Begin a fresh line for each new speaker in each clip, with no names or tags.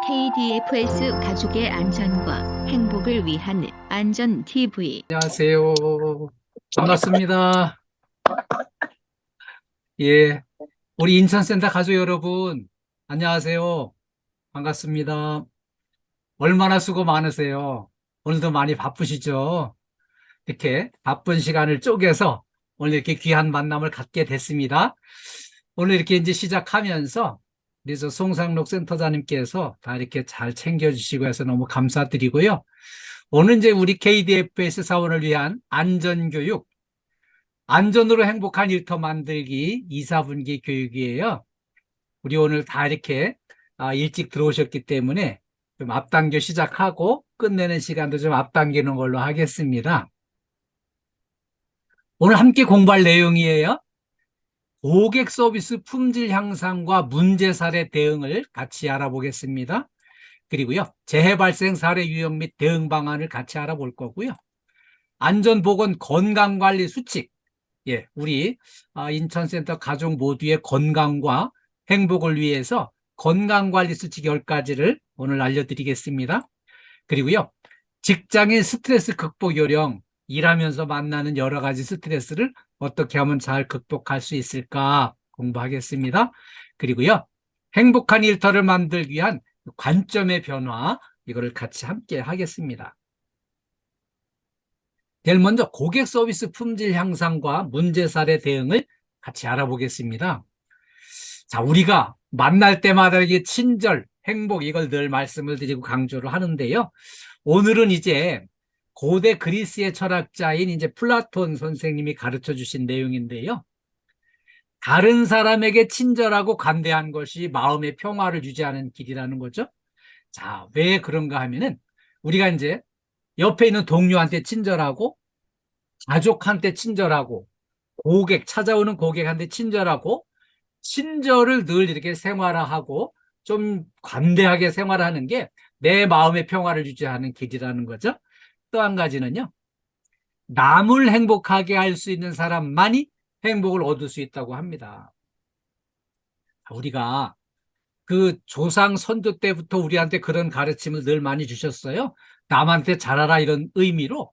KDFS 가족의 안전과 행복을 위한 안전 TV.
안녕하세요. 반갑습니다. 예. 우리 인천센터 가족 여러분, 안녕하세요. 반갑습니다. 얼마나 수고 많으세요. 오늘도 많이 바쁘시죠? 이렇게 바쁜 시간을 쪼개서 오늘 이렇게 귀한 만남을 갖게 됐습니다. 오늘 이렇게 이제 시작하면서 그래서 송상록 센터장님께서 다 이렇게 잘 챙겨주시고 해서 너무 감사드리고요. 오늘 이제 우리 KDFS 사원을 위한 안전교육, 안전으로 행복한 일터 만들기 2, 4분기 교육이에요. 우리 오늘 다 이렇게 일찍 들어오셨기 때문에 좀 앞당겨 시작하고 끝내는 시간도 좀 앞당기는 걸로 하겠습니다. 오늘 함께 공부할 내용이에요. 고객 서비스 품질 향상과 문제 사례 대응을 같이 알아보겠습니다. 그리고요, 재해 발생 사례 유형 및 대응 방안을 같이 알아볼 거고요. 안전보건 건강관리 수칙, 예, 우리 인천센터 가족 모두의 건강과 행복을 위해서 건강관리 수칙 10가지를 오늘 알려드리겠습니다. 그리고요, 직장인 스트레스 극복 요령, 일하면서 만나는 여러 가지 스트레스를 어떻게 하면 잘 극복할 수 있을까 공부하겠습니다. 그리고요, 행복한 일터를 만들기 위한 관점의 변화, 이거를 같이 함께 하겠습니다. 제일 먼저 고객 서비스 품질 향상과 문제 사례 대응을 같이 알아보겠습니다. 자, 우리가 만날 때마다 이게 친절, 행복, 이걸 늘 말씀을 드리고 강조를 하는데요. 오늘은 이제 고대 그리스의 철학자인 이제 플라톤 선생님이 가르쳐 주신 내용인데요. 다른 사람에게 친절하고 관대한 것이 마음의 평화를 유지하는 길이라는 거죠. 자, 왜 그런가 하면은 우리가 이제 옆에 있는 동료한테 친절하고 가족한테 친절하고 찾아오는 고객한테 친절하고 친절을 늘 이렇게 생활화하고 좀 관대하게 생활하는 게 내 마음의 평화를 유지하는 길이라는 거죠. 또 한 가지는요, 남을 행복하게 할 수 있는 사람만이 행복을 얻을 수 있다고 합니다. 우리가 그 조상 선조 때부터 우리한테 그런 가르침을 늘 많이 주셨어요. 남한테 잘하라, 이런 의미로.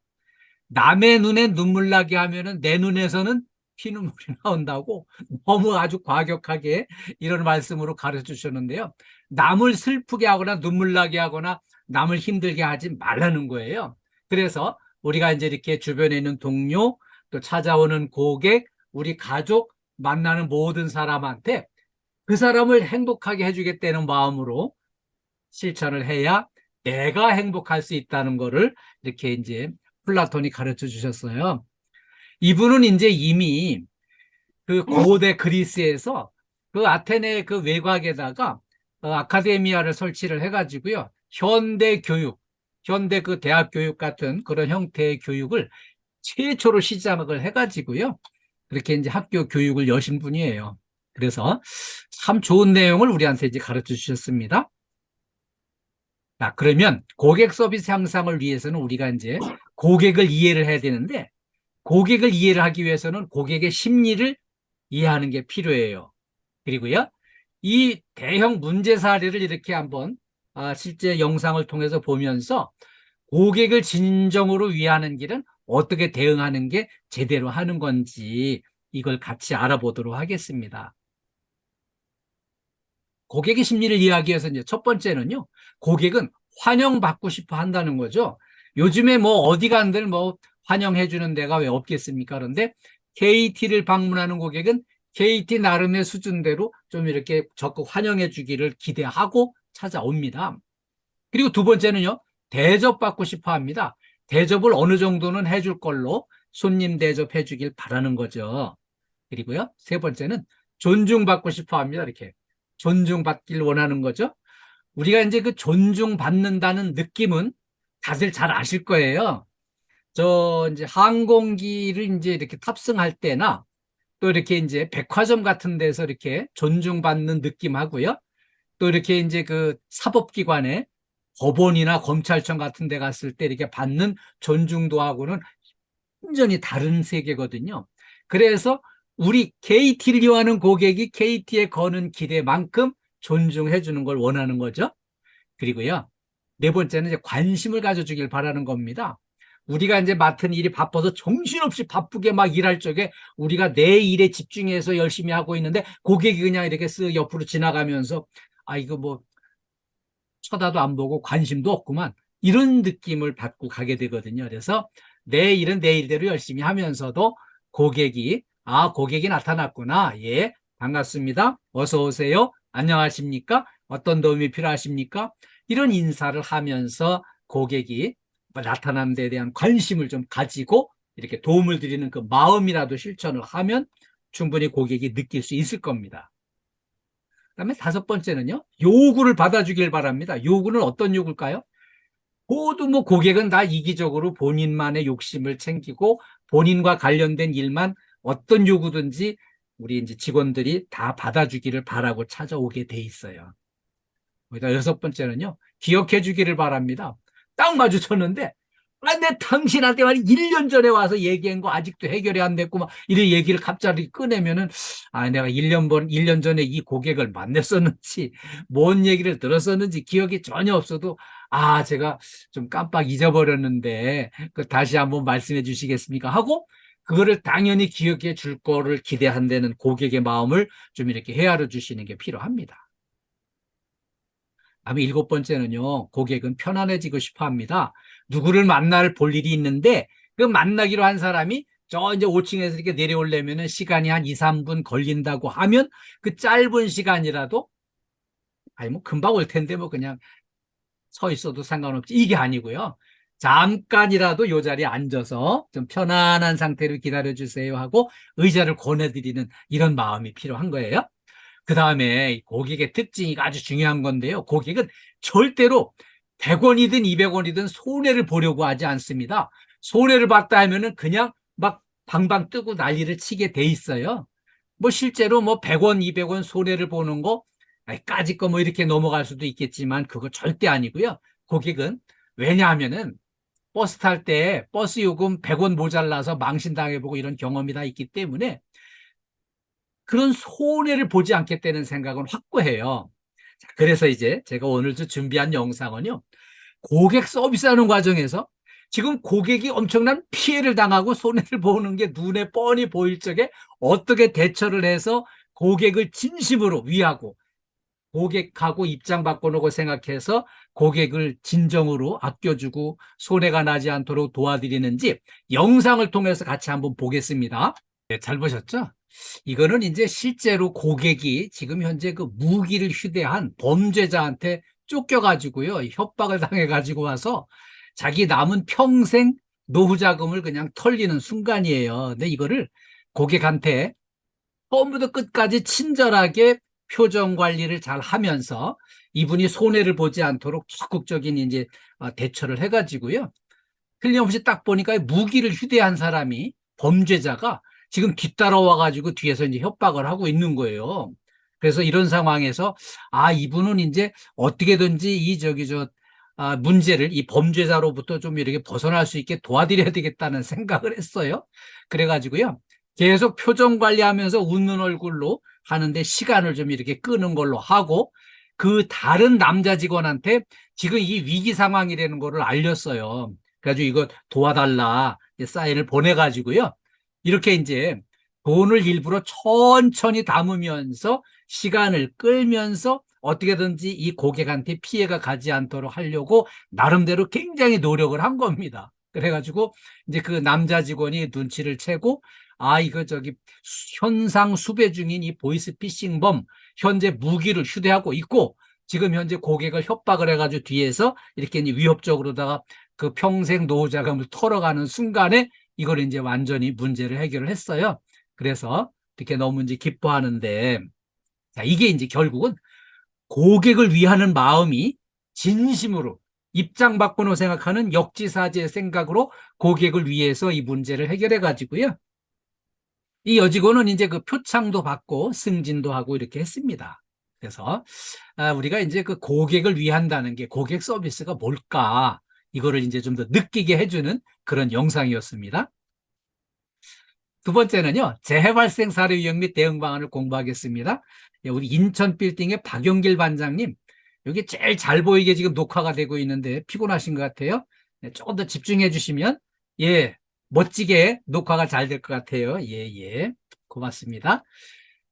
남의 눈에 눈물 나게 하면은 내 눈에서는 피눈물이 나온다고 너무 아주 과격하게 이런 말씀으로 가르쳐 주셨는데요. 남을 슬프게 하거나 눈물 나게 하거나 남을 힘들게 하지 말라는 거예요. 그래서 우리가 이제 이렇게 주변에 있는 동료, 또 찾아오는 고객, 우리 가족, 만나는 모든 사람한테 그 사람을 행복하게 해주겠다는 마음으로 실천을 해야 내가 행복할 수 있다는 거를 이렇게 이제 플라톤이 가르쳐 주셨어요. 이분은 이제 이미 그 고대 그리스에서 그 아테네 그 외곽에다가 아카데미아를 설치를 해가지고요. 현대 교육, 현대 그 대학 교육 같은 그런 형태의 교육을 최초로 시작을 해가지고요. 그렇게 이제 학교 교육을 여신 분이에요. 그래서 참 좋은 내용을 우리한테 이제 가르쳐 주셨습니다. 자, 그러면 고객 서비스 향상을 위해서는 우리가 이제 고객을 이해를 해야 되는데, 고객을 이해를 하기 위해서는 고객의 심리를 이해하는 게 필요해요. 그리고요, 이 대형 문제 사례를 이렇게 한번 실제 영상을 통해서 보면서 고객을 진정으로 위하는 길은 어떻게 대응하는 게 제대로 하는 건지 이걸 같이 알아보도록 하겠습니다. 고객의 심리를 이해하기 위해서 이제 첫 번째는요, 고객은 환영받고 싶어 한다는 거죠. 요즘에 뭐 어디 간들 뭐 환영해 주는 데가 왜 없겠습니까? 그런데 KT를 방문하는 고객은 KT 나름의 수준대로 좀 이렇게 적극 환영해 주기를 기대하고 찾아옵니다. 그리고 두 번째는요, 대접받고 싶어 합니다. 대접을 어느 정도는 해줄 걸로 손님 대접해 주길 바라는 거죠. 그리고요, 세 번째는 존중받고 싶어 합니다. 이렇게 존중받길 원하는 거죠. 우리가 이제 그 존중받는다는 느낌은 다들 잘 아실 거예요. 저 이제 항공기를 이제 이렇게 탑승할 때나 또 이렇게 이제 백화점 같은 데서 이렇게 존중받는 느낌 하고요. 또 이렇게 이제 그 사법기관에 법원이나 검찰청 같은 데 갔을 때 이렇게 받는 존중도하고는 완전히 다른 세계거든요. 그래서 우리 KT를 이용하는 고객이 KT에 거는 기대만큼 존중해 주는 걸 원하는 거죠. 그리고요, 네 번째는 이제 관심을 가져주길 바라는 겁니다. 우리가 이제 맡은 일이 바빠서 정신없이 바쁘게 막 일할 적에 우리가 내 일에 집중해서 열심히 하고 있는데 고객이 그냥 이렇게 쓱 옆으로 지나가면서 아, 이거 뭐 쳐다도 안 보고 관심도 없구만. 이런 느낌을 받고 가게 되거든요. 그래서 내 일은 내 일대로 열심히 하면서도 고객이 나타났구나. 예, 반갑습니다. 어서 오세요. 안녕하십니까? 어떤 도움이 필요하십니까? 이런 인사를 하면서 고객이 나타나는 데 대한 관심을 좀 가지고 이렇게 도움을 드리는 그 마음이라도 실천을 하면 충분히 고객이 느낄 수 있을 겁니다. 그다음에 다섯 번째는요, 요구를 받아주길 바랍니다. 요구는 어떤 요구일까요? 모두 뭐 고객은 다 이기적으로 본인만의 욕심을 챙기고 본인과 관련된 일만 어떤 요구든지 우리 이제 직원들이 다 받아주기를 바라고 찾아오게 돼 있어요. 거기다 여섯 번째는요, 기억해 주기를 바랍니다. 딱 마주쳤는데, 아, 내 당신한테 말이 1년 전에 와서 얘기한 거 아직도 해결이 안 됐고, 막, 이런 얘기를 갑자기 꺼내면은, 아, 내가 1년 전에 이 고객을 만났었는지, 뭔 얘기를 들었었는지 기억이 전혀 없어도, 아, 제가 좀 깜빡 잊어버렸는데, 그 다시 한번 말씀해 주시겠습니까? 하고, 그거를 당연히 기억해 줄 거를 기대한다는 고객의 마음을 좀 이렇게 헤아려 주시는 게 필요합니다. 다음에 일곱 번째는요, 고객은 편안해지고 싶어 합니다. 누구를 만날 볼 일이 있는데, 그 만나기로 한 사람이 저 이제 5층에서 이렇게 내려오려면 시간이 한 2, 3분 걸린다고 하면 그 짧은 시간이라도, 아니, 뭐 금방 올 텐데 뭐 그냥 서 있어도 상관없지. 이게 아니고요. 잠깐이라도 요 자리에 앉아서 좀 편안한 상태로 기다려주세요 하고 의자를 권해드리는 이런 마음이 필요한 거예요. 그 다음에 고객의 특징이 아주 중요한 건데요. 고객은 절대로 100원이든 200원이든 손해를 보려고 하지 않습니다. 손해를 봤다 하면은 그냥 막 방방 뜨고 난리를 치게 돼 있어요. 뭐 실제로 뭐 100원, 200원 손해를 보는 거, 까짓 거 뭐 이렇게 넘어갈 수도 있겠지만 그거 절대 아니고요. 고객은 왜냐하면은 버스 탈 때 버스 요금 100원 모자라서 망신당해보고 이런 경험이 다 있기 때문에 그런 손해를 보지 않겠다는 생각은 확고해요. 자, 그래서 이제 제가 오늘 준비한 영상은요, 고객 서비스하는 과정에서 지금 고객이 엄청난 피해를 당하고 손해를 보는 게 눈에 뻔히 보일 적에 어떻게 대처를 해서 고객을 진심으로 위하고 고객하고 입장 바꿔놓고 생각해서 고객을 진정으로 아껴주고 손해가 나지 않도록 도와드리는지 영상을 통해서 같이 한번 보겠습니다. 네, 잘 보셨죠? 이거는 이제 실제로 고객이 지금 현재 그 무기를 휴대한 범죄자한테 쫓겨가지고요, 협박을 당해가지고 와서 자기 남은 평생 노후 자금을 그냥 털리는 순간이에요. 근데 이거를 고객한테 처음부터 끝까지 친절하게 표정 관리를 잘 하면서 이분이 손해를 보지 않도록 적극적인 이제 대처를 해가지고요. 틀림없이 딱 보니까 무기를 휴대한 사람이 범죄자가 지금 뒤따라와 가지고 뒤에서 이제 협박을 하고 있는 거예요. 그래서 이런 상황에서 아, 이분은 이제 어떻게든지 문제를 이 범죄자로부터 좀 이렇게 벗어날 수 있게 도와드려야 되겠다는 생각을 했어요. 그래가지고요, 계속 표정 관리하면서 웃는 얼굴로 하는데 시간을 좀 이렇게 끄는 걸로 하고 그 다른 남자 직원한테 지금 이 위기 상황이라는 거를 알렸어요. 그래가지고 이거 도와달라 사인을 보내가지고요, 이렇게 이제 돈을 일부러 천천히 담으면서 시간을 끌면서 어떻게든지 이 고객한테 피해가 가지 않도록 하려고 나름대로 굉장히 노력을 한 겁니다. 그래가지고 이제 그 남자 직원이 눈치를 채고 아, 이거 현상 수배 중인 이 보이스피싱범 현재 무기를 휴대하고 있고 지금 현재 고객을 협박을 해가지고 뒤에서 이렇게 위협적으로다가 그 평생 노후 자금을 털어가는 순간에 이걸 이제 완전히 문제를 해결을 했어요. 그래서 이렇게 너무 이제 기뻐하는데, 자, 이게 이제 결국은 고객을 위하는 마음이 진심으로 입장 바꾸는 생각하는 역지사지의 생각으로 고객을 위해서 이 문제를 해결해 가지고요, 이 여직원은 이제 그 표창도 받고 승진도 하고 이렇게 했습니다. 그래서 우리가 이제 그 고객을 위한다는 게 고객 서비스가 뭘까? 이거를 이제 좀 더 느끼게 해주는 그런 영상이었습니다. 두 번째는요, 재해 발생 사례 유형 및 대응 방안을 공부하겠습니다. 예, 우리 인천 빌딩의 박용길 반장님, 여기 제일 잘 보이게 지금 녹화가 되고 있는데 피곤하신 것 같아요. 네, 조금 더 집중해 주시면, 예, 멋지게 녹화가 잘 될 것 같아요. 예, 예. 고맙습니다.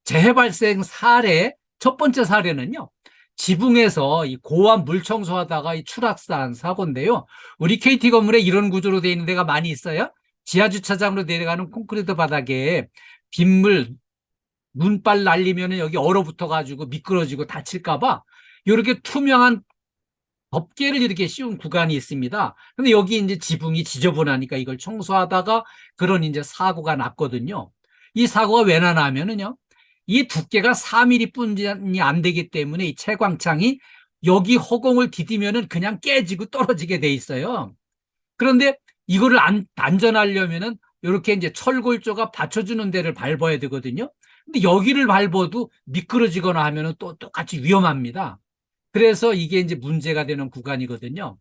재해 발생 사례, 첫 번째 사례는요, 지붕에서 이 고압 물 청소하다가 이 추락사한 사고인데요. 우리 KT 건물에 이런 구조로 되어 있는 데가 많이 있어요. 지하 주차장으로 내려가는 콘크리트 바닥에 빗물, 눈발 날리면 여기 얼어붙어 가지고 미끄러지고 다칠까봐 이렇게 투명한 덮개를 이렇게 씌운 구간이 있습니다. 근데 여기 이제 지붕이 지저분하니까 이걸 청소하다가 그런 이제 사고가 났거든요. 이 사고가 왜 나냐면은요, 이 두께가 4mm뿐이 안 되기 때문에 이 채광창이 여기 허공을 디디면은 그냥 깨지고 떨어지게 돼 있어요. 그런데 이거를 안전하려면은 이렇게 이제 철골조가 받쳐주는 데를 밟아야 되거든요. 근데 여기를 밟아도 미끄러지거나 하면은 또 똑같이 위험합니다. 그래서 이게 이제 문제가 되는 구간이거든요.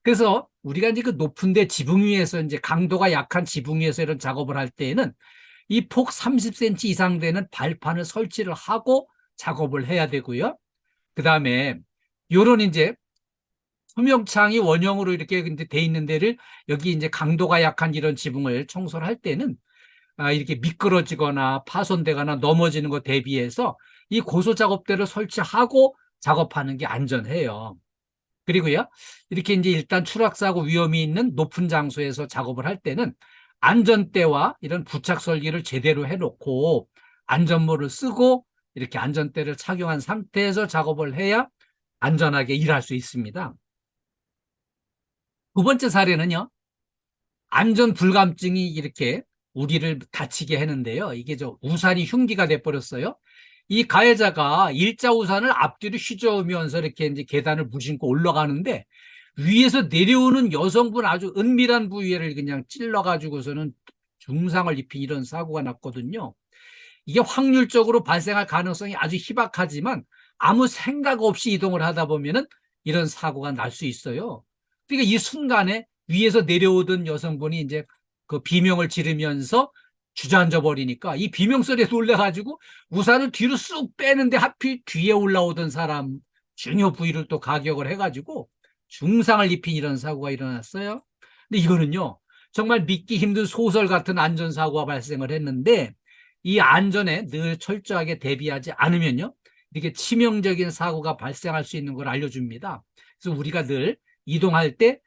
그래서 우리가 이제 그 높은데 지붕 위에서 이제 강도가 약한 지붕 위에서 이런 작업을 할 때에는 이 폭 30cm 이상 되는 발판을 설치를 하고 작업을 해야 되고요. 그 다음에 요런 이제 투명창이 원형으로 이렇게 돼 있는 데를 여기 이제 강도가 약한 이런 지붕을 청소를 할 때는 이렇게 미끄러지거나 파손되거나 넘어지는 것 대비해서 이 고소 작업대를 설치하고 작업하는 게 안전해요. 그리고요, 이렇게 이제 일단 추락사고 위험이 있는 높은 장소에서 작업을 할 때는 안전대와 이런 부착 설계를 제대로 해놓고 안전모를 쓰고 이렇게 안전대를 착용한 상태에서 작업을 해야 안전하게 일할 수 있습니다. 두 번째 사례는요, 안전 불감증이 이렇게 우리를 다치게 하는데요. 이게 저 우산이 흉기가 돼버렸어요. 이 가해자가 일자 우산을 앞뒤로 휘저으면서 이렇게 이제 계단을 무심코 올라가는데 위에서 내려오는 여성분 아주 은밀한 부위를 그냥 찔러가지고서는 중상을 입힌 이런 사고가 났거든요. 이게 확률적으로 발생할 가능성이 아주 희박하지만 아무 생각 없이 이동을 하다 보면은 이런 사고가 날 수 있어요. 그러니까 이 순간에 위에서 내려오던 여성분이 이제 그 비명을 지르면서 주저앉아 버리니까 이 비명 소리에 놀래가지고 우산을 뒤로 쑥 빼는데 하필 뒤에 올라오던 사람 중요 부위를 또 가격을 해가지고 중상을 입힌 이런 사고가 일어났어요. 근데 이거는요, 정말 믿기 힘든 소설 같은 안전사고가 발생을 했는데 이 안전에 늘 철저하게 대비하지 않으면요, 이렇게 치명적인 사고가 발생할 수 있는 걸 알려줍니다. 그래서 우리가 늘 이동할 때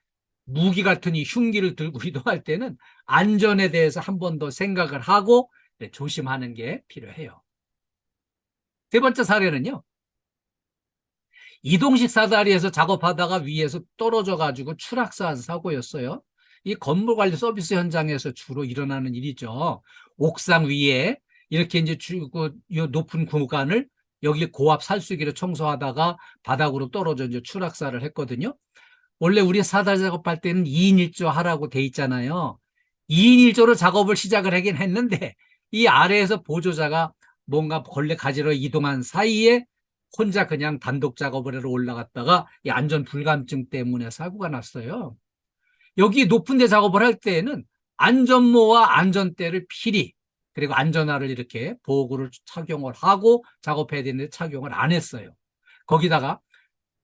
무기 같은 이 흉기를 들고 이동할 때는 안전에 대해서 한 번 더 생각을 하고 조심하는 게 필요해요. 세 번째 사례는요, 이동식 사다리에서 작업하다가 위에서 떨어져 가지고 추락사한 사고였어요. 이 건물 관리 서비스 현장에서 주로 일어나는 일이죠. 옥상 위에 이렇게 이제 높은 구간을 여기 고압 살수기로 청소하다가 바닥으로 떨어져 이제 추락사를 했거든요. 원래 우리 사다리 작업할 때는 2인 1조 하라고 돼 있잖아요. 2인 1조로 작업을 시작을 하긴 했는데 이 아래에서 보조자가 뭔가 벌레 가지러 이동한 사이에 혼자 그냥 단독 작업을 하러 올라갔다가 이 안전 불감증 때문에 사고가 났어요. 여기 높은 데 작업을 할 때에는 안전모와 안전대를 필히, 그리고 안전화를 이렇게 보호구를 착용을 하고 작업해야 되는데 착용을 안 했어요. 거기다가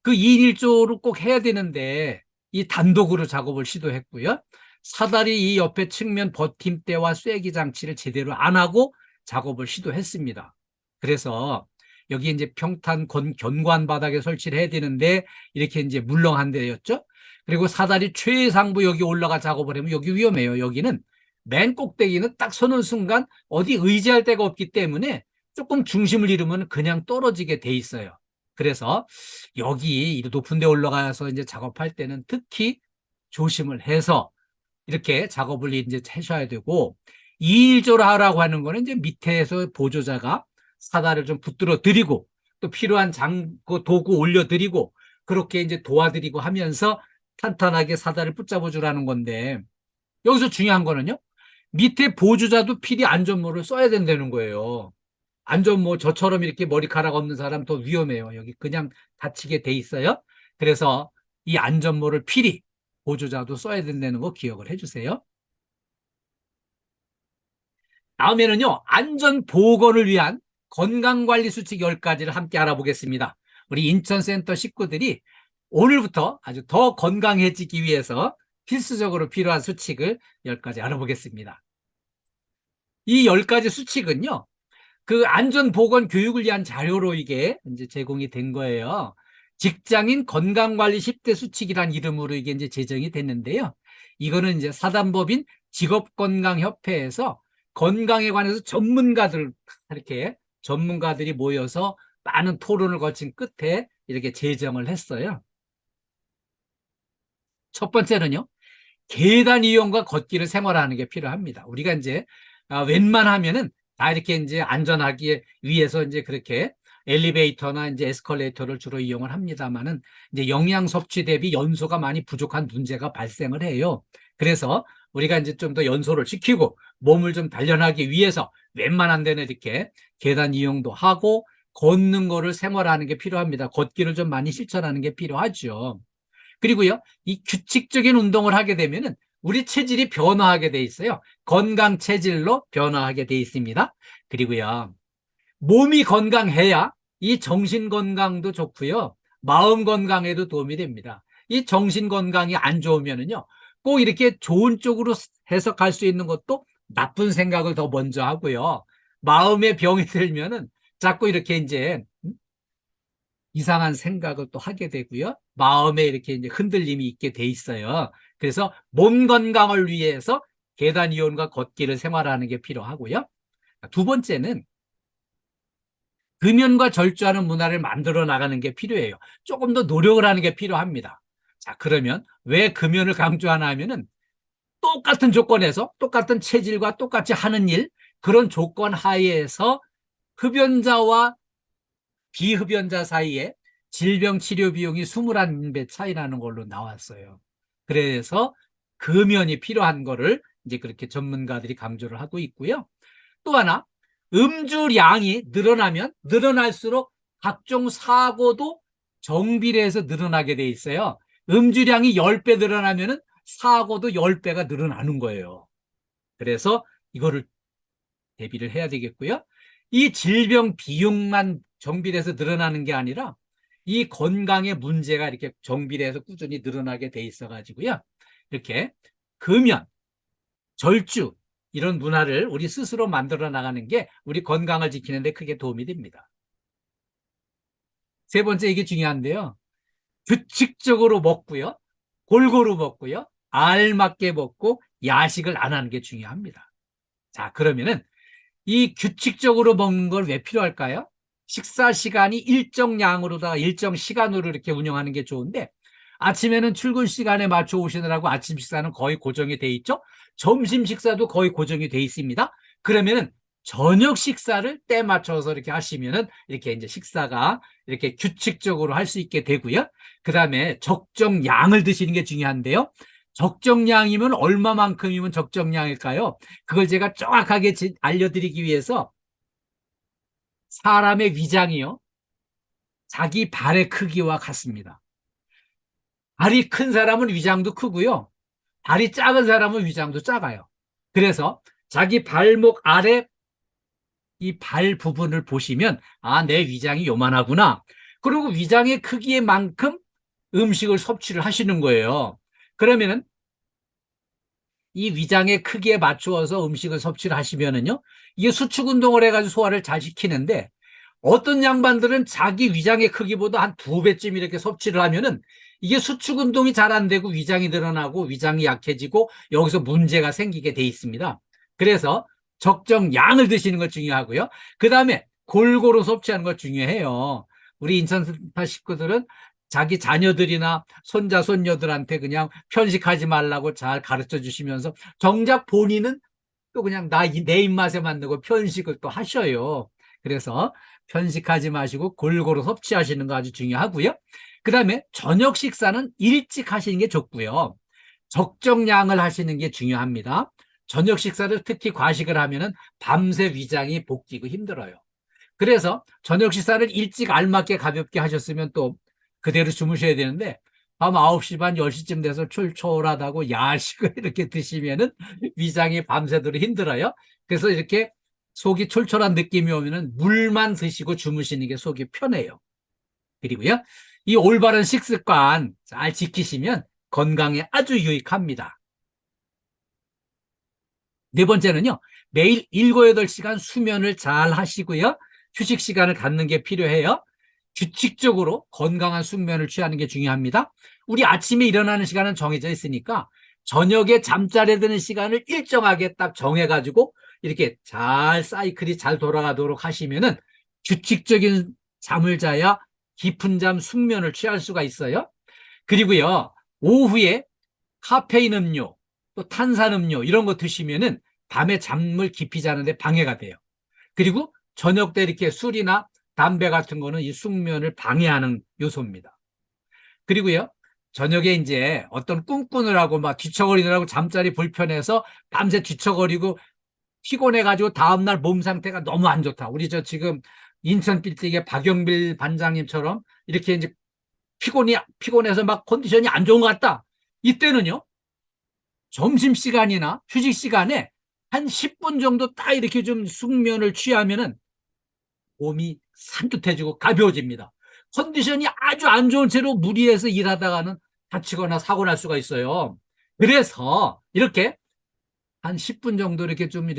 그 2인 1조로 꼭 해야 되는데 이 단독으로 작업을 시도했고요. 사다리 이 옆에 측면 버팀대와 쐐기 장치를 제대로 안 하고 작업을 시도했습니다. 그래서 여기 이제 평탄 견관 바닥에 설치를 해야 되는데 이렇게 이제 물렁한 데였죠. 그리고 사다리 최상부 여기 올라가 작업을 하면 여기 위험해요. 여기는 맨 꼭대기는 딱 서는 순간 어디 의지할 데가 없기 때문에 조금 중심을 잃으면 그냥 떨어지게 돼 있어요. 그래서 여기 높은 데 올라가서 이제 작업할 때는 특히 조심을 해서 이렇게 작업을 이제 하셔야 되고, 2일조로 하라고 하는 거는 이제 밑에서 보조자가 사다리를 좀 붙들어 드리고 또 필요한 도구 올려 드리고 그렇게 이제 도와드리고 하면서 탄탄하게 사다리를 붙잡아 주라는 건데, 여기서 중요한 거는요, 밑에 보조자도 필히 안전모를 써야 된다는 거예요. 안전모 저처럼 이렇게 머리카락 없는 사람 더 위험해요. 여기 그냥 다치게 돼 있어요. 그래서 이 안전모를 필히 보조자도 써야 된다는 거 기억을 해주세요. 다음에는요, 안전 보건을 위한 건강관리 수칙 10가지를 함께 알아보겠습니다. 우리 인천센터 식구들이 오늘부터 아주 더 건강해지기 위해서 필수적으로 필요한 수칙을 10가지 알아보겠습니다. 이 10가지 수칙은요, 그 안전보건 교육을 위한 자료로 이게 이제 제공이 된 거예요. 직장인 건강관리 10대 수칙이란 이름으로 이게 이제 제정이 됐는데요. 이거는 이제 사단법인 직업건강협회에서 건강에 관해서 전문가들이 모여서 많은 토론을 거친 끝에 이렇게 제정을 했어요. 첫 번째는요, 계단 이용과 걷기를 생활하는 게 필요합니다. 우리가 이제 웬만하면은 다 이렇게 이제 안전하기 위해서 이제 그렇게 엘리베이터나 이제 에스컬레이터를 주로 이용을 합니다만은 이제 영양 섭취 대비 연소가 많이 부족한 문제가 발생을 해요. 그래서 우리가 이제 좀 더 연소를 시키고 몸을 좀 단련하기 위해서 웬만한 데는 이렇게 계단 이용도 하고 걷는 거를 생활하는 게 필요합니다. 걷기를 좀 많이 실천하는 게 필요하죠. 그리고요, 이 규칙적인 운동을 하게 되면은 우리 체질이 변화하게 돼 있어요. 건강 체질로 변화하게 돼 있습니다. 그리고요, 몸이 건강해야 이 정신 건강도 좋고요, 마음 건강에도 도움이 됩니다. 이 정신 건강이 안 좋으면은요, 꼭 이렇게 좋은 쪽으로 해석할 수 있는 것도 나쁜 생각을 더 먼저 하고요, 마음의 병이 들면은 자꾸 이렇게 이제 이상한 생각을 또 하게 되고요. 마음에 이렇게 이제 흔들림이 있게 돼 있어요. 그래서 몸 건강을 위해서 계단 이용과 걷기를 생활하는 게 필요하고요. 두 번째는 금연과 절주하는 문화를 만들어 나가는 게 필요해요. 조금 더 노력을 하는 게 필요합니다. 자, 그러면 왜 금연을 강조하나 하면은 똑같은 조건에서 똑같은 체질과 똑같이 하는 일, 그런 조건 하에서 흡연자와 비흡연자 사이에 질병 치료 비용이 21배 차이 나는 걸로 나왔어요. 그래서 금연이 필요한 거를 이제 그렇게 전문가들이 강조를 하고 있고요. 또 하나, 음주량이 늘어나면 늘어날수록 각종 사고도 정비례해서 늘어나게 돼 있어요. 음주량이 10배 늘어나면 사고도 10배가 늘어나는 거예요. 그래서 이거를 대비를 해야 되겠고요. 이 질병 비용만 정비돼서 늘어나는 게 아니라 이 건강의 문제가 이렇게 정비돼서 꾸준히 늘어나게 돼 있어 가지고요. 이렇게 금연, 절주 이런 문화를 우리 스스로 만들어 나가는 게 우리 건강을 지키는 데 크게 도움이 됩니다. 세 번째, 이게 중요한데요. 규칙적으로 먹고요, 골고루 먹고요, 알맞게 먹고 야식을 안 하는 게 중요합니다. 자, 그러면은 이 규칙적으로 먹는 걸 왜 필요할까요? 식사 시간이 일정 양으로다가 일정 시간으로 이렇게 운영하는 게 좋은데, 아침에는 출근 시간에 맞춰 오시느라고 아침 식사는 거의 고정이 돼 있죠. 점심 식사도 거의 고정이 돼 있습니다. 그러면은 저녁 식사를 때 맞춰서 이렇게 하시면은 이렇게 이제 식사가 이렇게 규칙적으로 할 수 있게 되고요. 그 다음에 적정량을 드시는 게 중요한데요. 적정량이면 얼마만큼이면 적정량일까요? 그걸 제가 정확하게 알려드리기 위해서 사람의 위장이요, 자기 발의 크기와 같습니다. 발이 큰 사람은 위장도 크고요, 발이 작은 사람은 위장도 작아요. 그래서 자기 발목 아래 이 발 부분을 보시면 내 위장이 요만하구나. 그리고 위장의 크기에 만큼 음식을 섭취를 하시는 거예요. 그러면은 이 위장의 크기에 맞추어서 음식을 섭취를 하시면은요, 이게 수축 운동을 해가지고 소화를 잘 시키는데, 어떤 양반들은 자기 위장의 크기보다 한 2배쯤 이렇게 섭취를 하면은 이게 수축 운동이 잘 안 되고 위장이 늘어나고 위장이 약해지고 여기서 문제가 생기게 돼 있습니다. 그래서 적정 양을 드시는 것 중요하고요. 그 다음에 골고루 섭취하는 것 중요해요. 우리 인천스타 식구들은 자기 자녀들이나 손자, 손녀들한테 그냥 편식하지 말라고 잘 가르쳐 주시면서 정작 본인은 또 그냥 내 입맛에 맞는 거 편식을 또 하셔요. 그래서 편식하지 마시고 골고루 섭취하시는 거 아주 중요하고요. 그 다음에 저녁 식사는 일찍 하시는 게 좋고요. 적정량을 하시는 게 중요합니다. 저녁 식사를 특히 과식을 하면은 밤새 위장이 복귀고 힘들어요. 그래서 저녁 식사를 일찍 알맞게 가볍게 하셨으면 또 그대로 주무셔야 되는데, 밤 9시 반, 10시쯤 돼서 출출하다고 야식을 이렇게 드시면은 위장이 밤새도록 힘들어요. 그래서 이렇게 속이 출출한 느낌이 오면은 물만 드시고 주무시는 게 속이 편해요. 그리고요, 이 올바른 식습관 잘 지키시면 건강에 아주 유익합니다. 네 번째는요, 매일 7, 8시간 수면을 잘 하시고요, 휴식 시간을 갖는 게 필요해요. 규칙적으로 건강한 숙면을 취하는 게 중요합니다. 우리 아침에 일어나는 시간은 정해져 있으니까 저녁에 잠자리에 드는 시간을 일정하게 딱 정해가지고 이렇게 잘 사이클이 잘 돌아가도록 하시면은 규칙적인 잠을 자야 깊은 잠 숙면을 취할 수가 있어요. 그리고요, 오후에 카페인 음료, 또 탄산 음료 이런 거 드시면은 밤에 잠을 깊이 자는데 방해가 돼요. 그리고 저녁 때 이렇게 술이나 담배 같은 거는 이 숙면을 방해하는 요소입니다. 그리고요, 저녁에 이제 어떤 꿈꾸느라고 막 뒤척거리느라고 잠자리 불편해서 밤새 뒤척거리고 피곤해가지고 다음날 몸 상태가 너무 안 좋다. 우리 저 지금 인천 빌딩의 박영빌 반장님처럼 이렇게 이제 피곤해서 막 컨디션이 안 좋은 것 같다. 이때는요, 점심시간이나 휴식시간에 한 10분 정도 딱 이렇게 좀 숙면을 취하면은 몸이 산뜻해지고 가벼워집니다. 컨디션이 아주 안 좋은 채로 무리해서 일하다가는 다치거나 사고 날 수가 있어요. 그래서 이렇게 한 10분 정도 이렇게 좀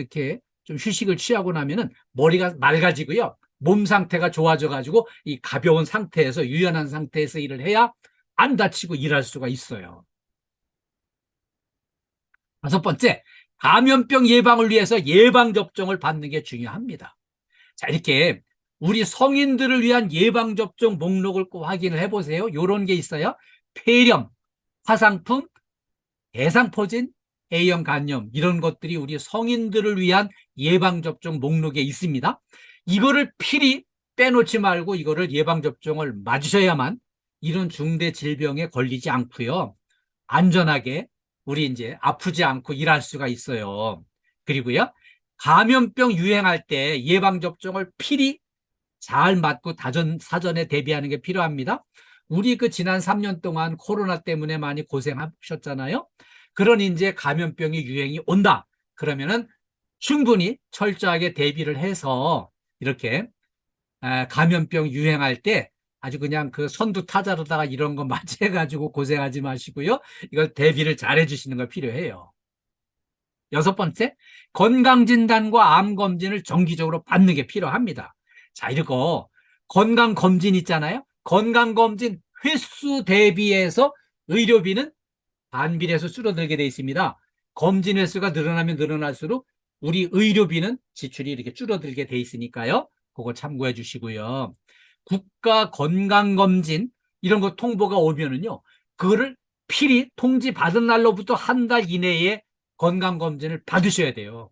휴식을 취하고 나면은 머리가 맑아지고요. 몸 상태가 좋아져 가지고 이 가벼운 상태에서 유연한 상태에서 일을 해야 안 다치고 일할 수가 있어요. 다섯 번째, 감염병 예방을 위해서 예방접종을 받는 게 중요합니다. 자, 이렇게 우리 성인들을 위한 예방접종 목록을 꼭 확인을 해보세요. 요런 게 있어요. 폐렴, 화상풍, 대상포진, A형 간염 이런 것들이 우리 성인들을 위한 예방접종 목록에 있습니다. 이거를 필히 빼놓지 말고 이거를 예방접종을 맞으셔야만 이런 중대 질병에 걸리지 않고요. 안전하게 우리 이제 아프지 않고 일할 수가 있어요. 그리고요, 감염병 유행할 때 예방접종을 필히 잘 맞고 사전에 대비하는 게 필요합니다. 우리 그 지난 3년 동안 코로나 때문에 많이 고생하셨잖아요. 그런 이제 감염병이 유행이 온다. 그러면은 충분히 철저하게 대비를 해서 이렇게 감염병 유행할 때 아주 그냥 그 선두 타자로다가 이런 거 맞이해가지고 고생하지 마시고요. 이걸 대비를 잘 해주시는 거 필요해요. 여섯 번째, 건강진단과 암검진을 정기적으로 받는 게 필요합니다. 자, 이거 건강검진 있잖아요. 건강검진 횟수 대비해서 의료비는 반비례해서 줄어들게 돼 있습니다. 검진 횟수가 늘어나면 늘어날수록 우리 의료비는 지출이 이렇게 줄어들게 돼 있으니까요. 그거 참고해 주시고요. 국가 건강검진 이런 거 통보가 오면은요, 그거를 필히 통지 받은 날로부터 한 달 이내에 건강검진을 받으셔야 돼요.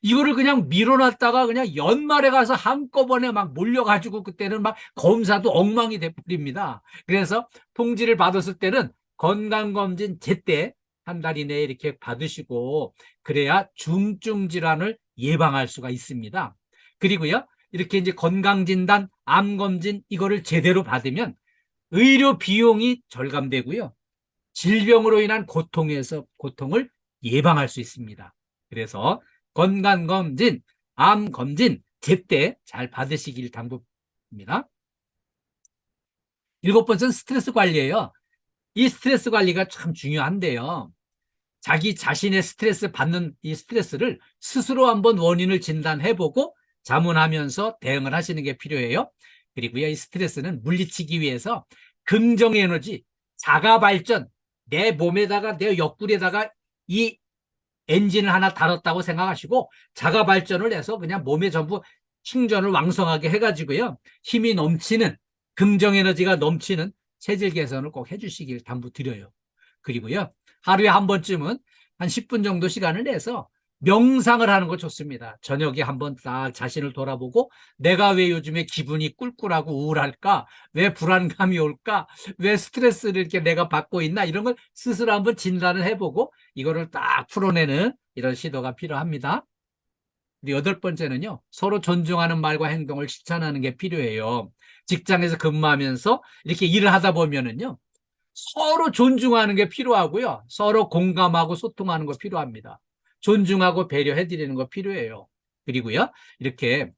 이거를 그냥 밀어놨다가 그냥 연말에 가서 한꺼번에 막 몰려가지고 그때는 막 검사도 엉망이 돼버립니다. 그래서 통지를 받았을 때는 건강검진 제때 한 달 이내에 이렇게 받으시고 그래야 중증 질환을 예방할 수가 있습니다. 그리고요, 이렇게 이제 건강진단, 암검진 이거를 제대로 받으면 의료 비용이 절감되고요. 질병으로 인한 고통을 예방할 수 있습니다. 그래서 건강검진, 암검진 제때 잘 받으시길 당부합니다. 일곱 번째는 스트레스 관리예요. 이 스트레스 관리가 참 중요한데요. 자기 자신의 스트레스 받는 이 스트레스를 스스로 한번 원인을 진단해보고 자문하면서 대응을 하시는 게 필요해요. 그리고요, 이 스트레스는 물리치기 위해서 긍정 에너지, 자가 발전, 내 몸에다가 내 옆구리에다가 이 엔진을 하나 달았다고 생각하시고 자가 발전을 해서 그냥 몸에 전부 충전을 왕성하게 해가지고요, 힘이 넘치는 긍정 에너지가 넘치는 체질 개선을 꼭 해주시길 당부드려요. 그리고요, 하루에 한 번쯤은 한 10분 정도 시간을 내서 명상을 하는 거 좋습니다. 저녁에 한번 딱 자신을 돌아보고 내가 왜 요즘에 기분이 꿀꿀하고 우울할까? 왜 불안감이 올까? 왜 스트레스를 이렇게 내가 받고 있나? 이런 걸 스스로 한번 진단을 해보고 이거를 딱 풀어내는 이런 시도가 필요합니다. 여덟 번째는요, 서로 존중하는 말과 행동을 실천하는 게 필요해요. 직장에서 근무하면서 이렇게 일을 하다 보면은요, 서로 존중하는 게 필요하고요. 서로 공감하고 소통하는 거 필요합니다. 존중하고 배려해드리는 거 필요해요. 그리고요, 이렇게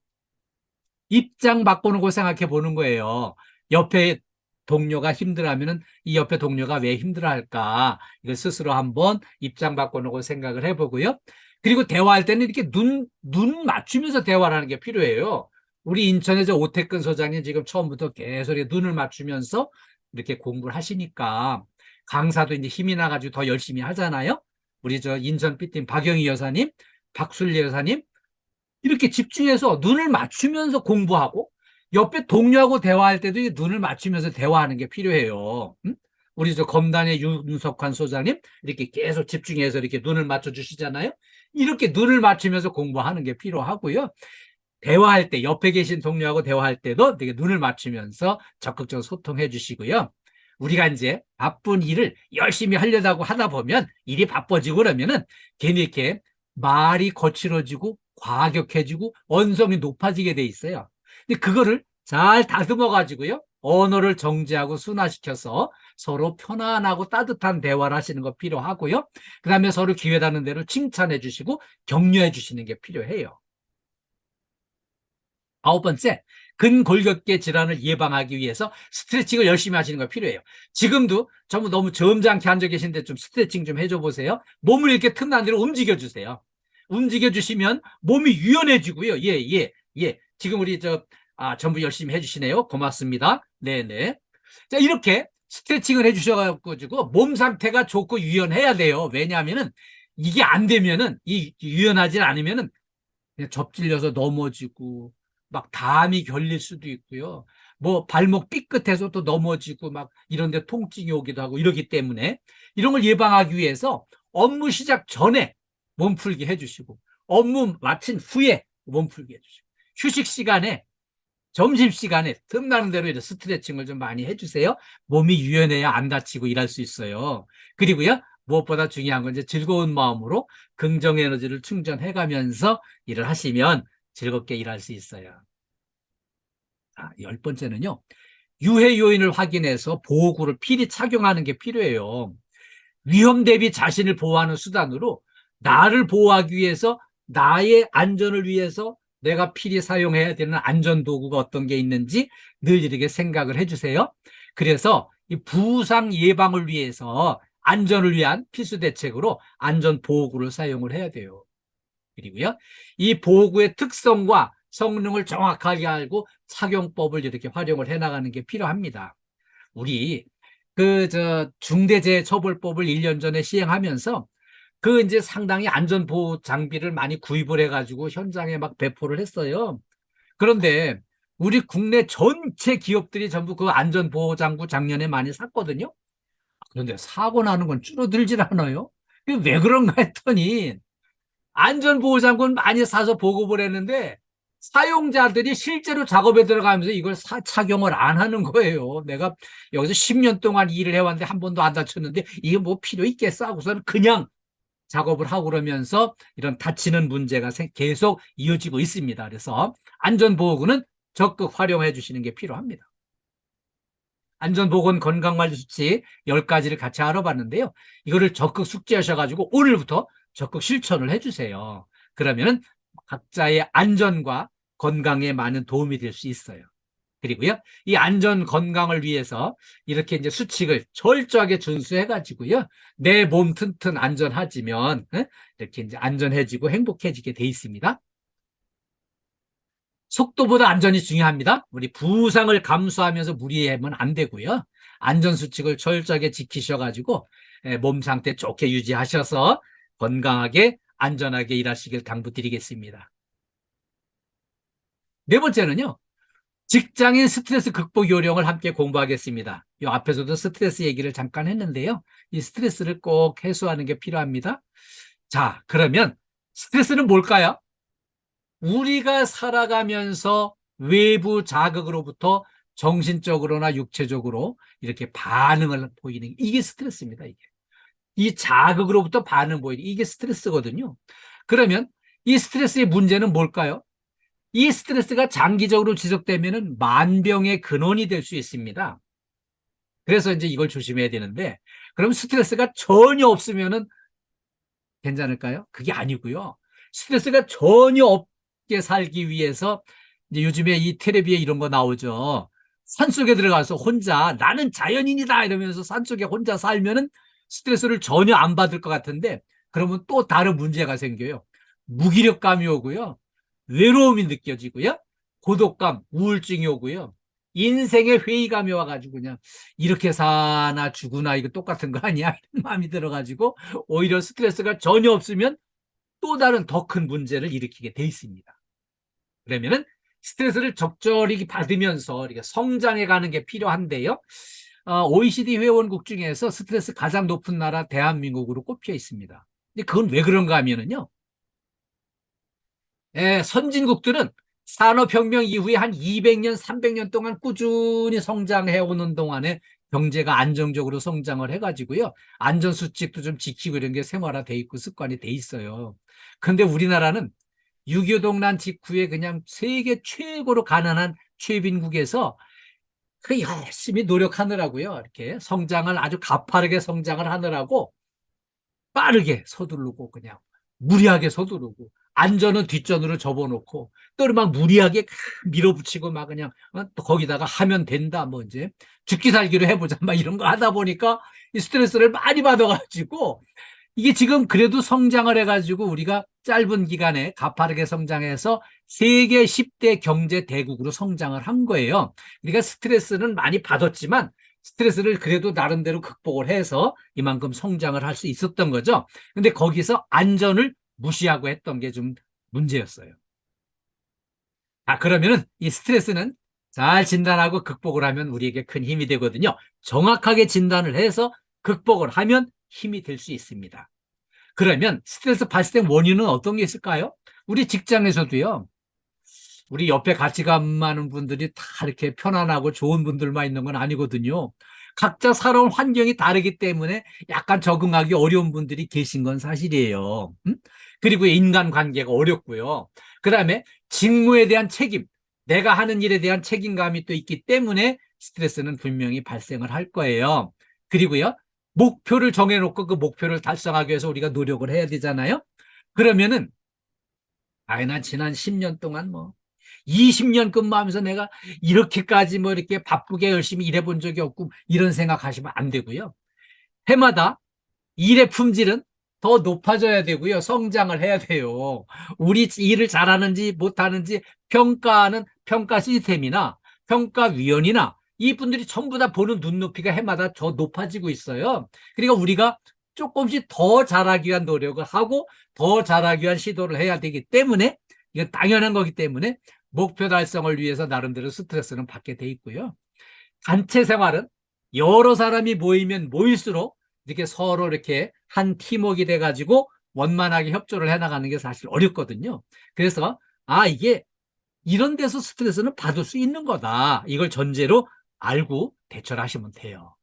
입장 바꾸는 거 생각해 보는 거예요. 옆에 동료가 힘들어하면은 이 옆에 동료가 왜 힘들어할까? 이걸 스스로 한번 입장 바꾸는 거 생각을 해보고요. 그리고 대화할 때는 이렇게 눈 맞추면서 대화를 하는 게 필요해요. 우리 인천에서 오태근 소장님 지금 처음부터 계속 이렇게 눈을 맞추면서 이렇게 공부를 하시니까 강사도 이제 힘이 나가지고 더 열심히 하잖아요. 우리 저 인천 B팀 박영희 여사님, 박순례 여사님, 이렇게 집중해서 눈을 맞추면서 공부하고 옆에 동료하고 대화할 때도 눈을 맞추면서 대화하는 게 필요해요. 응? 우리 저 검단의 윤석환 소장님 이렇게 계속 집중해서 이렇게 눈을 맞춰 주시잖아요. 이렇게 눈을 맞추면서 공부하는 게 필요하고요. 대화할 때 옆에 계신 동료하고 대화할 때도 되게 눈을 맞추면서 적극적으로 소통해 주시고요. 우리가 이제 바쁜 일을 열심히 하려고 하다 보면 일이 바빠지고 그러면은 괜히 이렇게 말이 거칠어지고 과격해지고 언성이 높아지게 돼 있어요. 근데 그거를 잘 다듬어 가지고요. 언어를 정제하고 순화시켜서 서로 편안하고 따뜻한 대화를 하시는 거 필요하고요. 그다음에 서로 기회 닿는 대로 칭찬해 주시고 격려해 주시는 게 필요해요. 아홉 번째, 근골격계 질환을 예방하기 위해서 스트레칭을 열심히 하시는 거 필요해요. 지금도 전부 너무 점잖게 앉아 계신데 좀 스트레칭 좀 해줘 보세요. 몸을 이렇게 틈난 대로 움직여 주세요. 움직여 주시면 몸이 유연해지고요. 예, 예, 예. 지금 우리 전부 열심히 해주시네요. 고맙습니다. 네네. 자, 이렇게 스트레칭을 해주셔가지고 몸 상태가 좋고 유연해야 돼요. 왜냐하면은 이게 안 되면은, 이 유연하지 않으면은 그냥 접질려서 넘어지고 막 담이 결릴 수도 있고요. 뭐 발목 삐끗해서 또 넘어지고 막 이런 데 통증이 오기도 하고 이러기 때문에 이런 걸 예방하기 위해서 업무 시작 전에 몸풀기 해주시고 업무 마친 후에 몸풀기 해주시고 휴식 시간에 점심시간에 틈나는 대로 이런 스트레칭을 좀 많이 해주세요. 몸이 유연해야 안 다치고 일할 수 있어요. 그리고요, 무엇보다 중요한 건 이제 즐거운 마음으로 긍정 에너지를 충전해가면서 일을 하시면 즐겁게 일할 수 있어요. 열 번째는요, 유해 요인을 확인해서 보호구를 필히 착용하는 게 필요해요. 위험 대비 자신을 보호하는 수단으로 나를 보호하기 위해서 나의 안전을 위해서 내가 필히 사용해야 되는 안전도구가 어떤 게 있는지 늘 이렇게 생각을 해주세요. 그래서 이 부상 예방을 위해서 안전을 위한 필수 대책으로 안전보호구를 사용을 해야 돼요. 그리고요, 이 보호구의 특성과 성능을 정확하게 알고 착용법을 이렇게 활용을 해나가는 게 필요합니다. 우리 중대재해처벌법을 1년 전에 시행하면서 이제 상당히 안전보호 장비를 많이 구입을 해가지고 현장에 막 배포를 했어요. 그런데 우리 국내 전체 기업들이 전부 그 안전보호 장구 작년에 많이 샀거든요. 그런데 사고 나는 건 줄어들질 않아요. 왜 그런가 했더니 안전보호장구는 많이 사서 보급을 했는데 사용자들이 실제로 작업에 들어가면서 이걸 착용을 안 하는 거예요. 내가 여기서 10년 동안 일을 해왔는데 한 번도 안 다쳤는데 이게 뭐 필요 있겠어 하고서는 그냥 작업을 하고 그러면서 이런 다치는 문제가 계속 이어지고 있습니다. 그래서 안전보호구는 적극 활용해 주시는 게 필요합니다. 안전보건 건강관리수칙 10가지를 같이 알아봤는데요. 이거를 적극 숙지하셔가지고 오늘부터 적극 실천을 해주세요. 그러면 각자의 안전과 건강에 많은 도움이 될 수 있어요. 그리고요, 이 안전 건강을 위해서 이렇게 이제 수칙을 철저하게 준수해가지고요, 내 몸 튼튼 안전하지면 이렇게 이제 안전해지고 행복해지게 돼 있습니다. 속도보다 안전이 중요합니다. 우리 부상을 감수하면서 무리하면 안 되고요. 안전수칙을 철저하게 지키셔가지고 몸 상태 좋게 유지하셔서 건강하게 안전하게 일하시길 당부드리겠습니다. 네 번째는요, 직장인 스트레스 극복 요령을 함께 공부하겠습니다. 이 앞에서도 스트레스 얘기를 잠깐 했는데요. 이 스트레스를 꼭 해소하는 게 필요합니다. 자, 그러면 스트레스는 뭘까요? 우리가 살아가면서 외부 자극으로부터 정신적으로나 육체적으로 이렇게 반응을 보이는 이게 스트레스입니다. 이 자극으로부터 반응 보이는 이게 스트레스거든요. 그러면 이 스트레스의 문제는 뭘까요? 이 스트레스가 장기적으로 지속되면 만병의 근원이 될 수 있습니다. 그래서 이제 이걸 조심해야 되는데, 그럼 스트레스가 전혀 없으면은 괜찮을까요? 그게 아니고요. 스트레스가 전혀 없게 살기 위해서 이제 요즘에 이 텔레비에 이런 거 나오죠. 산속에 들어가서 혼자 나는 자연인이다 이러면서 산속에 혼자 살면은 스트레스를 전혀 안 받을 것 같은데, 그러면 또 다른 문제가 생겨요. 무기력감이 오고요. 외로움이 느껴지고요. 고독감, 우울증이 오고요. 인생의 회의감이 와가지고 그냥 이렇게 사나 죽으나 이거 똑같은 거 아니야? 이런 마음이 들어가지고 오히려 스트레스가 전혀 없으면 또 다른 더 큰 문제를 일으키게 돼 있습니다. 그러면은 스트레스를 적절히 받으면서 이렇게 성장해 가는 게 필요한데요. OECD 회원국 중에서 스트레스 가장 높은 나라 대한민국으로 꼽혀 있습니다. 근데 그건 왜 그런가 하면은요. 선진국들은 산업혁명 이후에 한 200년, 300년 동안 꾸준히 성장해 오는 동안에 경제가 안정적으로 성장을 해가지고요. 안전수칙도 좀 지키고 이런 게 생활화돼 있고 습관이 돼 있어요. 그런데 우리나라는 6.25 동란 직후에 그냥 세계 최고로 가난한 최빈국에서 그 열심히 노력하느라고요. 이렇게 성장을 아주 가파르게 성장을 하느라고 빠르게 서두르고 그냥 무리하게 서두르고 안전은 뒷전으로 접어놓고 또 막 무리하게 밀어붙이고 막 그냥 또 거기다가 하면 된다 뭐 이제 죽기 살기로 해보자 막 이런 거 하다 보니까 이 스트레스를 많이 받아가지고 이게 지금 그래도 성장을 해가지고 우리가 짧은 기간에 가파르게 성장해서 세계 10대 경제 대국으로 성장을 한 거예요. 그러니까 스트레스는 많이 받았지만 스트레스를 그래도 나름대로 극복을 해서 이만큼 성장을 할 수 있었던 거죠. 근데 거기서 안전을 무시하고 했던 게 좀 문제였어요. 그러면은 이 스트레스는 잘 진단하고 극복을 하면 우리에게 큰 힘이 되거든요. 정확하게 진단을 해서 극복을 하면 힘이 될 수 있습니다. 그러면 스트레스 발생 원인은 어떤 게 있을까요? 우리 직장에서도요. 우리 옆에 같이 가는 분들이 다 이렇게 편안하고 좋은 분들만 있는 건 아니거든요. 각자 살아온 환경이 다르기 때문에 약간 적응하기 어려운 분들이 계신 건 사실이에요. 그리고 인간관계가 어렵고요. 그다음에 직무에 대한 책임, 내가 하는 일에 대한 책임감이 또 있기 때문에 스트레스는 분명히 발생을 할 거예요. 그리고요, 목표를 정해놓고 그 목표를 달성하기 위해서 우리가 노력을 해야 되잖아요. 그러면은 난 지난 10년 동안 뭐 20년 근무하면서 내가 이렇게까지 뭐 이렇게 바쁘게 열심히 일해본 적이 없고 이런 생각하시면 안 되고요. 해마다 일의 품질은 더 높아져야 되고요. 성장을 해야 돼요. 우리 일을 잘하는지 못하는지 평가하는 평가 시스템이나 평가위원이나 이분들이 전부 다 보는 눈높이가 해마다 더 높아지고 있어요. 그러니까 우리가 조금씩 더 잘하기 위한 노력을 하고 더 잘하기 위한 시도를 해야 되기 때문에 이건 당연한 거기 때문에 목표 달성을 위해서 나름대로 스트레스는 받게 돼 있고요. 단체 생활은 여러 사람이 모이면 모일수록 이렇게 서로 이렇게 한 팀워크가 돼가지고 원만하게 협조를 해나가는 게 사실 어렵거든요. 그래서 이게 이런 데서 스트레스는 받을 수 있는 거다. 이걸 전제로 알고 대처를 하시면 돼요.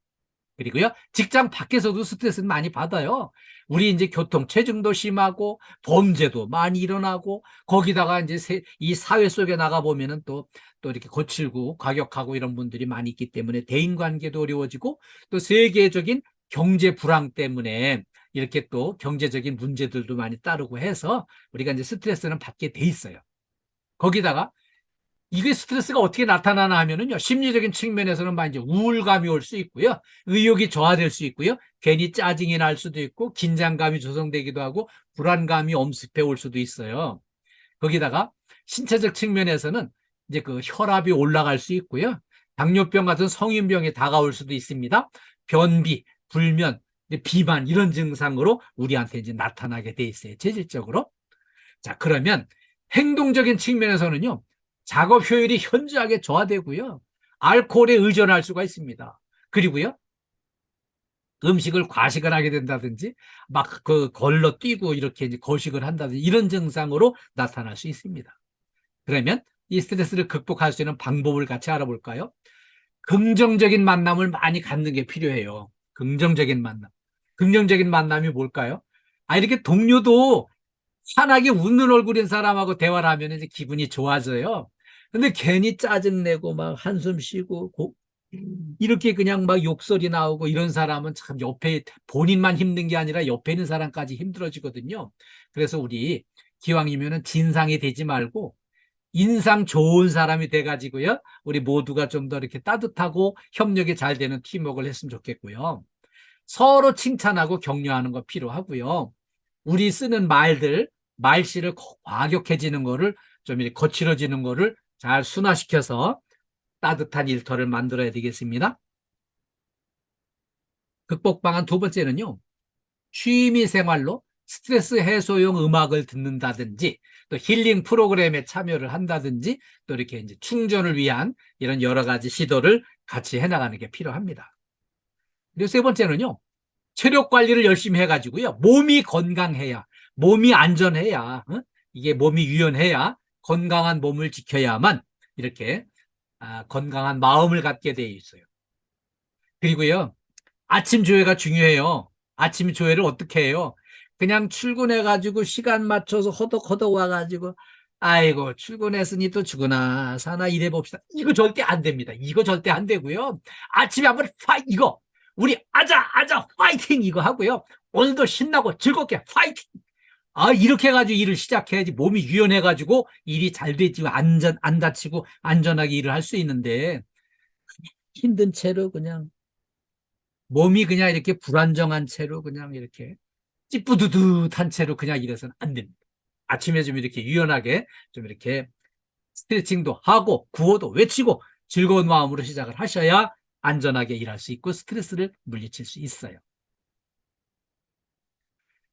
그리고요, 직장 밖에서도 스트레스는 많이 받아요. 우리 이제 교통 체증도 심하고 범죄도 많이 일어나고 거기다가 이제 이 사회 속에 나가 보면은 또 이렇게 거칠고 과격하고 이런 분들이 많이 있기 때문에 대인 관계도 어려워지고 또 세계적인 경제 불황 때문에 이렇게 또 경제적인 문제들도 많이 따르고 해서 우리가 이제 스트레스는 받게 돼 있어요. 거기다가 이게 스트레스가 어떻게 나타나나 하면은요, 심리적인 측면에서는 막 이제 우울감이 올 수 있고요, 의욕이 저하될 수 있고요, 괜히 짜증이 날 수도 있고, 긴장감이 조성되기도 하고, 불안감이 엄습해 올 수도 있어요. 거기다가 신체적 측면에서는 이제 그 혈압이 올라갈 수 있고요, 당뇨병 같은 성인병이 다가올 수도 있습니다. 변비, 불면, 비만 이런 증상으로 우리한테 이제 나타나게 돼 있어요. 체질적으로. 자, 그러면 행동적인 측면에서는요, 작업 효율이 현저하게 저하되고요, 알코올에 의존할 수가 있습니다. 그리고요, 음식을 과식을 하게 된다든지, 막 그 걸러 뛰고 이렇게 이제 거식을 한다든지 이런 증상으로 나타날 수 있습니다. 그러면 이 스트레스를 극복할 수 있는 방법을 같이 알아볼까요? 긍정적인 만남을 많이 갖는 게 필요해요. 긍정적인 만남. 긍정적인 만남이 뭘까요? 이렇게 동료도 환하게 웃는 얼굴인 사람하고 대화를 하면 이제 기분이 좋아져요. 근데 괜히 짜증내고 막 한숨 쉬고 이렇게 그냥 막 욕설이 나오고 이런 사람은 참 옆에 본인만 힘든 게 아니라 옆에 있는 사람까지 힘들어지거든요. 그래서 우리 기왕이면은 진상이 되지 말고 인상 좋은 사람이 돼가지고요. 우리 모두가 좀 더 이렇게 따뜻하고 협력이 잘 되는 팀워크를 했으면 좋겠고요. 서로 칭찬하고 격려하는 거 필요하고요. 우리 쓰는 말들, 말씨를 과격해지는 거를 좀 이렇게 거칠어지는 거를 잘 순화시켜서 따뜻한 일터를 만들어야 되겠습니다. 극복 방안 두 번째는요. 취미 생활로 스트레스 해소용 음악을 듣는다든지 또 힐링 프로그램에 참여를 한다든지 또 이렇게 이제 충전을 위한 이런 여러 가지 시도를 같이 해나가는 게 필요합니다. 그리고 세 번째는요. 체력 관리를 열심히 해가지고요. 몸이 건강해야, 몸이 안전해야, 이게 몸이 유연해야 건강한 몸을 지켜야만 이렇게 건강한 마음을 갖게 돼 있어요. 그리고요. 아침 조회가 중요해요. 아침 조회를 어떻게 해요? 그냥 출근해가지고 시간 맞춰서 허덕허덕 와가지고 아이고 출근했으니 또 죽으나 사나 일해 봅시다. 이거 절대 안 됩니다. 이거 절대 안 되고요. 아침에 한번 이거 우리 아자 파이팅 이거 하고요. 오늘도 신나고 즐겁게 파이팅. 이렇게 해가지고 일을 시작해야지 몸이 유연해가지고 일이 잘 되지 안 다치고 안전하게 일을 할 수 있는데 힘든 채로 그냥 몸이 그냥 이렇게 불안정한 채로 그냥 이렇게 찌뿌두두한 채로 그냥 일해서는 안 됩니다. 아침에 좀 이렇게 유연하게 좀 이렇게 스트레칭도 하고 구호도 외치고 즐거운 마음으로 시작을 하셔야 안전하게 일할 수 있고 스트레스를 물리칠 수 있어요.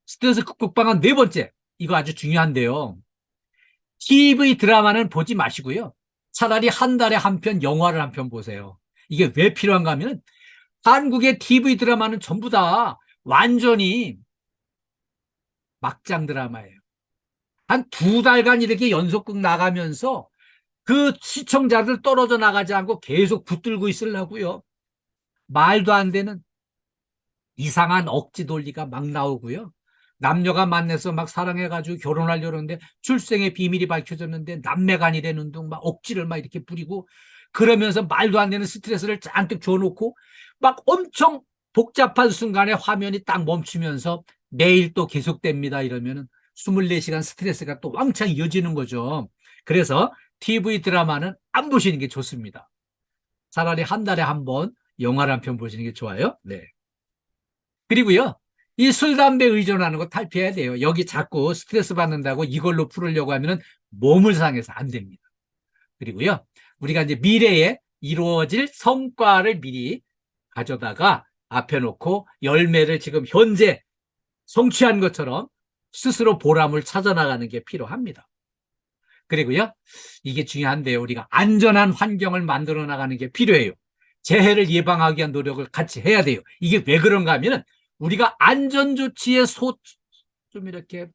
스트레스 극복 방안 네 번째, 이거 아주 중요한데요. TV 드라마는 보지 마시고요. 차라리 한 달에 한 편 영화를 한 편 보세요. 이게 왜 필요한가 하면 한국의 TV 드라마는 전부 다 완전히 막장 드라마예요. 한 두 달간 이렇게 연속극 나가면서 그 시청자들 떨어져 나가지 않고 계속 붙들고 있으려고요. 말도 안 되는 이상한 억지 논리가 막 나오고요. 남녀가 만나서 막 사랑해가지고 결혼하려는데 출생의 비밀이 밝혀졌는데 남매간이라는 둥 막 억지를 막 이렇게 부리고 그러면서 말도 안 되는 스트레스를 잔뜩 줘놓고 막 엄청 복잡한 순간에 화면이 딱 멈추면서 내일 또 계속됩니다 이러면은 24시간 스트레스가 또 왕창 이어지는 거죠. 그래서 TV 드라마는 안 보시는 게 좋습니다. 차라리 한 달에 한 번 영화를 한 편 보시는 게 좋아요. 네. 그리고요. 이 술, 담배 의존하는 거 탈피해야 돼요. 여기 자꾸 스트레스 받는다고 이걸로 풀으려고 하면 몸을 상해서 안 됩니다. 그리고요. 우리가 이제 미래에 이루어질 성과를 미리 가져다가 앞에 놓고 열매를 지금 현재 성취한 것처럼 스스로 보람을 찾아나가는 게 필요합니다. 그리고요. 이게 중요한데요. 우리가 안전한 환경을 만들어 나가는 게 필요해요. 재해를 예방하기 위한 노력을 같이 해야 돼요. 이게 왜 그런가 하면은 우리가 안전조치에 좀 이렇게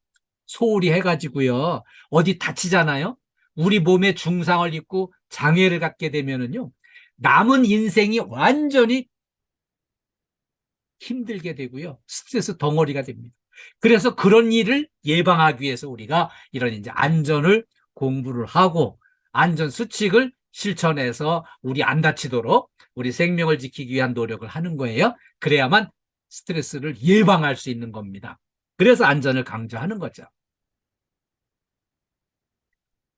소홀히 해가지고요. 어디 다치잖아요. 우리 몸에 중상을 입고 장애를 갖게 되면은요. 남은 인생이 완전히 힘들게 되고요. 스트레스 덩어리가 됩니다. 그래서 그런 일을 예방하기 위해서 우리가 이런 이제 안전을 공부를 하고 안전 수칙을 실천해서 우리 안 다치도록 우리 생명을 지키기 위한 노력을 하는 거예요. 그래야만 스트레스를 예방할 수 있는 겁니다. 그래서 안전을 강조하는 거죠.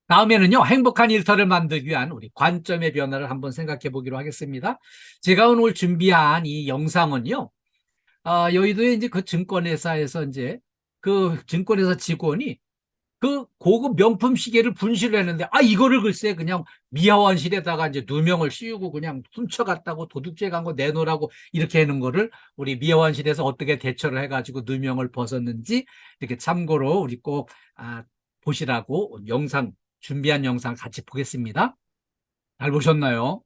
다음에는요, 행복한 일터를 만들기 위한 우리 관점의 변화를 한번 생각해 보기로 하겠습니다. 제가 오늘 준비한 이 영상은요, 여의도에 이제 그 증권회사에서 이제 그 증권회사 직원이 그 고급 명품 시계를 분실을 했는데, 이거를 글쎄 그냥 미화원실에다가 이제 누명을 씌우고 그냥 훔쳐갔다고 도둑질 간 거 내놓으라고 이렇게 하는 거를 우리 미화원실에서 어떻게 대처를 해가지고 누명을 벗었는지 이렇게 참고로 우리 꼭 보시라고 영상, 준비한 영상 같이 보겠습니다. 잘 보셨나요?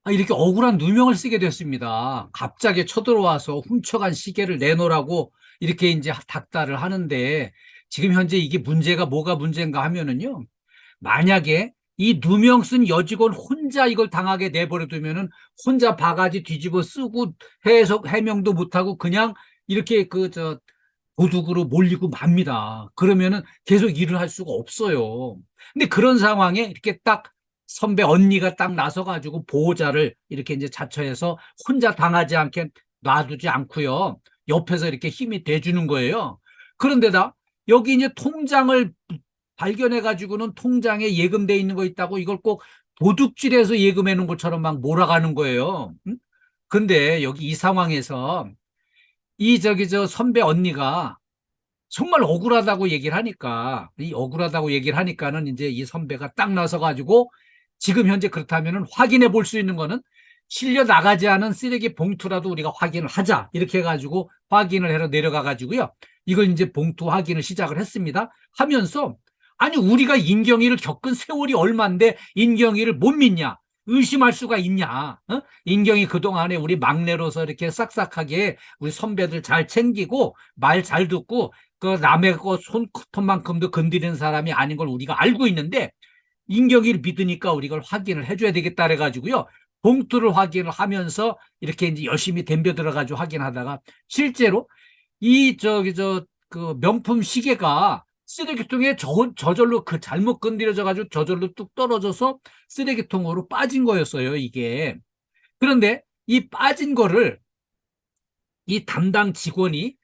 이렇게 억울한 누명을 쓰게 됐습니다. 갑자기 쳐들어와서 훔쳐간 시계를 내놓으라고 이렇게 이제 닥달을 하는데 지금 현재 이게 문제가 뭐가 문제인가 하면은요. 만약에 이 누명 쓴 여직원 혼자 이걸 당하게 내버려 두면은 혼자 바가지 뒤집어 쓰고 해명도 못하고 그냥 이렇게 도둑으로 몰리고 맙니다. 그러면은 계속 일을 할 수가 없어요. 근데 그런 상황에 이렇게 딱 선배 언니가 딱 나서가지고 보호자를 이렇게 이제 자처해서 혼자 당하지 않게 놔두지 않고요. 옆에서 이렇게 힘이 돼주는 거예요. 그런데다 여기 이제 통장을 발견해가지고는 통장에 예금돼 있는 거 있다고 이걸 꼭 도둑질해서 예금해 놓은 것처럼 막 몰아가는 거예요. 응? 근데 여기 이 상황에서 이 저기 저 선배 언니가 정말 억울하다고 얘기를 하니까 이 억울하다고 얘기를 하니까는 이제 이 선배가 딱 나서 가지고 지금 현재 그렇다면은 확인해 볼 수 있는 거는 실려 나가지 않은 쓰레기 봉투라도 우리가 확인을 하자 이렇게 해가지고 확인을 해서 내려가 가지고요 이걸 이제 봉투 확인을 시작을 했습니다. 하면서 아니 우리가 인경이를 겪은 세월이 얼만데 인경이를 못 믿냐 의심할 수가 있냐 어? 인경이 그동안에 우리 막내로서 이렇게 싹싹하게 우리 선배들 잘 챙기고 말 잘 듣고 그 남의 거 손톱만큼도 건드리는 사람이 아닌 걸 우리가 알고 있는데 인경이를 믿으니까 우리가 확인을 해줘야 되겠다 그래가지고요. 봉투를 확인을 하면서 이렇게 이제 열심히 덤벼 들어가지고 확인하다가 실제로 이 저기 그 명품 시계가 쓰레기통에 저절로 그 잘못 건드려져 가지고 저절로 뚝 떨어져서 쓰레기통으로 빠진 거였어요, 이게. 그런데 이 빠진 거를 이 담당 직원이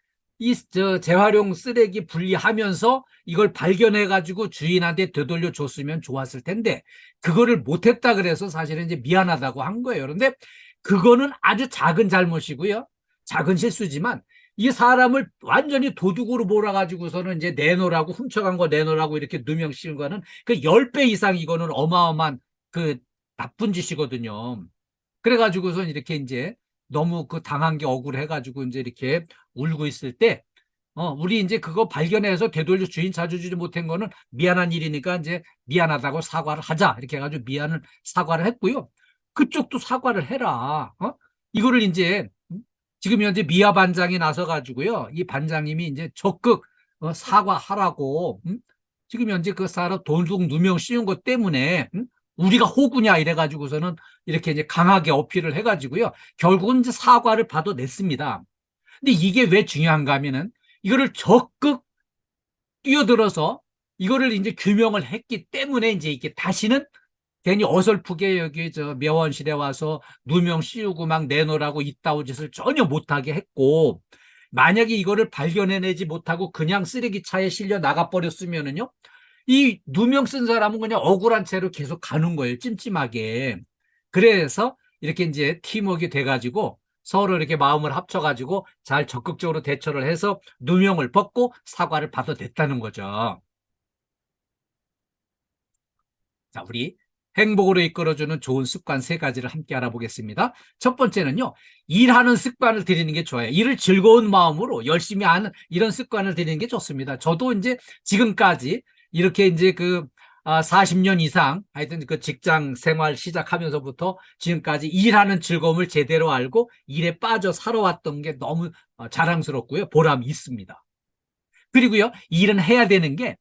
이 재활용 쓰레기 분리하면서 이걸 발견해 가지고 주인한테 되돌려 줬으면 좋았을 텐데 그거를 못했다 그래서 사실은 이제 미안하다고 한 거예요. 그런데 그거는 아주 작은 잘못이고요. 작은 실수지만 이 사람을 완전히 도둑으로 몰아가지고서는 이제 내놓으라고 훔쳐간 거 내놓으라고 이렇게 누명 씌운 거는 그 10배 이상 이거는 어마어마한 그 나쁜 짓이거든요. 그래가지고선 이렇게 이제 너무 그 당한 게 억울해가지고 이제 이렇게 울고 있을 때, 우리 이제 그거 발견해서 되돌려 주인 찾아주지 못한 거는 미안한 일이니까 이제 미안하다고 사과를 하자. 이렇게 해가지고 사과를 했고요. 그쪽도 사과를 해라. 이거를 이제 지금 현재 미아 반장이 나서가지고요. 이 반장님이 이제 적극 사과하라고, 지금 현재 그 사람 도둑 누명 씌운 것 때문에, 우리가 호구냐 이래가지고서는 이렇게 이제 강하게 어필을 해가지고요. 결국은 이제 사과를 받아냈습니다. 근데 이게 왜 중요한가 하면은 이거를 적극 뛰어들어서 이거를 이제 규명을 했기 때문에 이제 이게 다시는 괜히 어설프게 여기 저 명원실에 와서 누명 씌우고 막 내놓으라고 이따오 짓을 전혀 못하게 했고 만약에 이거를 발견해내지 못하고 그냥 쓰레기차에 실려 나가버렸으면은요 이 누명 쓴 사람은 그냥 억울한 채로 계속 가는 거예요. 찜찜하게. 그래서 이렇게 이제 팀워크가 돼가지고 서로 이렇게 마음을 합쳐가지고 잘 적극적으로 대처를 해서 누명을 벗고 사과를 받아냈다는 거죠. 자, 우리 행복으로 이끌어주는 좋은 습관 3가지를 함께 알아보겠습니다. 첫 번째는요, 일하는 습관을 들이는 게 좋아요. 일을 즐거운 마음으로 열심히 하는 이런 습관을 들이는 게 좋습니다. 저도 이제 지금까지 이렇게 이제 40년 이상 하여튼 그 직장 생활 시작하면서부터 지금까지 일하는 즐거움을 제대로 알고 일에 빠져 살아왔던 게 너무 자랑스럽고요. 보람이 있습니다. 그리고요, 일은 해야 되는 게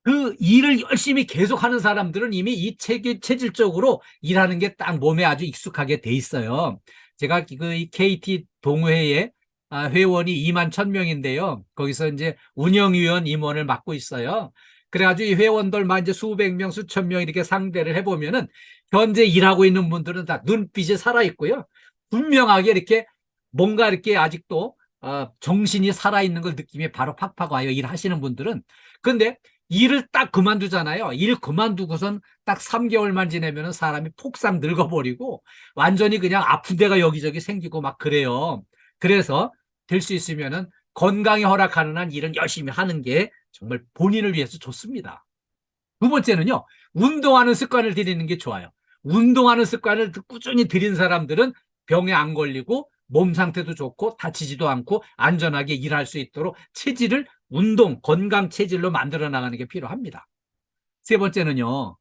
그 일을 열심히 계속하는 사람들은 이미 이 체질적으로 일하는 게 딱 몸에 아주 익숙하게 돼 있어요. 제가 이 KT 동호회에 회원이 2만 1,000명인데요. 거기서 이제 운영위원 임원을 맡고 있어요. 그래가지고 이 회원들만 이제 수백 명, 수천 명 이렇게 상대를 해보면은 현재 일하고 있는 분들은 다 눈빛이 살아있고요. 분명하게 이렇게 뭔가 이렇게 아직도 정신이 살아있는 걸 느낌이 바로 팍팍 와요. 일하시는 분들은. 근데 일을 딱 그만두잖아요. 일 그만두고선 딱 3개월만 지내면 사람이 폭삭 늙어버리고 완전히 그냥 아픈 데가 여기저기 생기고 막 그래요. 그래서 될 수 있으면은 건강이 허락하는 한 일은 열심히 하는 게 정말 본인을 위해서 좋습니다. 두 번째는요, 운동하는 습관을 들이는 게 좋아요. 운동하는 습관을 꾸준히 들인 사람들은 병에 안 걸리고 몸 상태도 좋고 다치지도 않고 안전하게 일할 수 있도록 체질을 운동, 건강 체질로 만들어 나가는 게 필요합니다. 세 번째는요,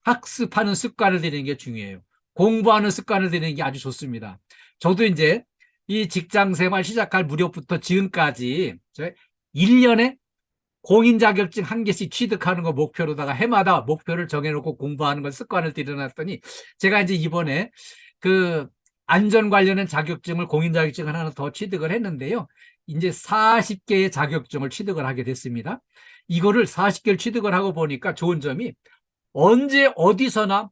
학습하는 습관을 들이는 게 중요해요. 공부하는 습관을 들이는 게 아주 좋습니다. 저도 이제 이 직장 생활 시작할 무렵부터 지금까지 1년에 공인 자격증 1개씩 취득하는 거 목표로다가 해마다 목표를 정해놓고 공부하는 걸 습관을 들여놨더니 제가 이제 이번에 그 안전 관련한 자격증을 공인 자격증을 하나 더 취득을 했는데요. 이제 40개의 자격증을 취득을 하게 됐습니다. 이거를 40개를 취득을 하고 보니까 좋은 점이 언제 어디서나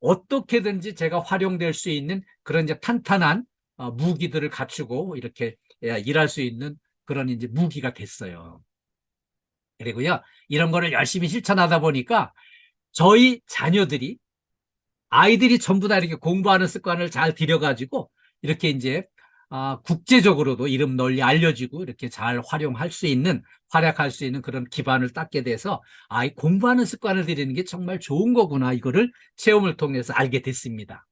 어떻게든지 제가 활용될 수 있는 그런 이제 탄탄한 무기들을 갖추고 이렇게 일할 수 있는 그런 이제 무기가 됐어요. 그리고요, 이런 거를 열심히 실천하다 보니까 저희 자녀들이 아이들이 전부 다 이렇게 공부하는 습관을 잘 들여가지고 이렇게 이제 국제적으로도 이름 널리 알려지고 이렇게 잘 활용할 수 있는, 활약할 수 있는 그런 기반을 닦게 돼서 이 공부하는 습관을 들이는 게 정말 좋은 거구나, 이거를 체험을 통해서 알게 됐습니다.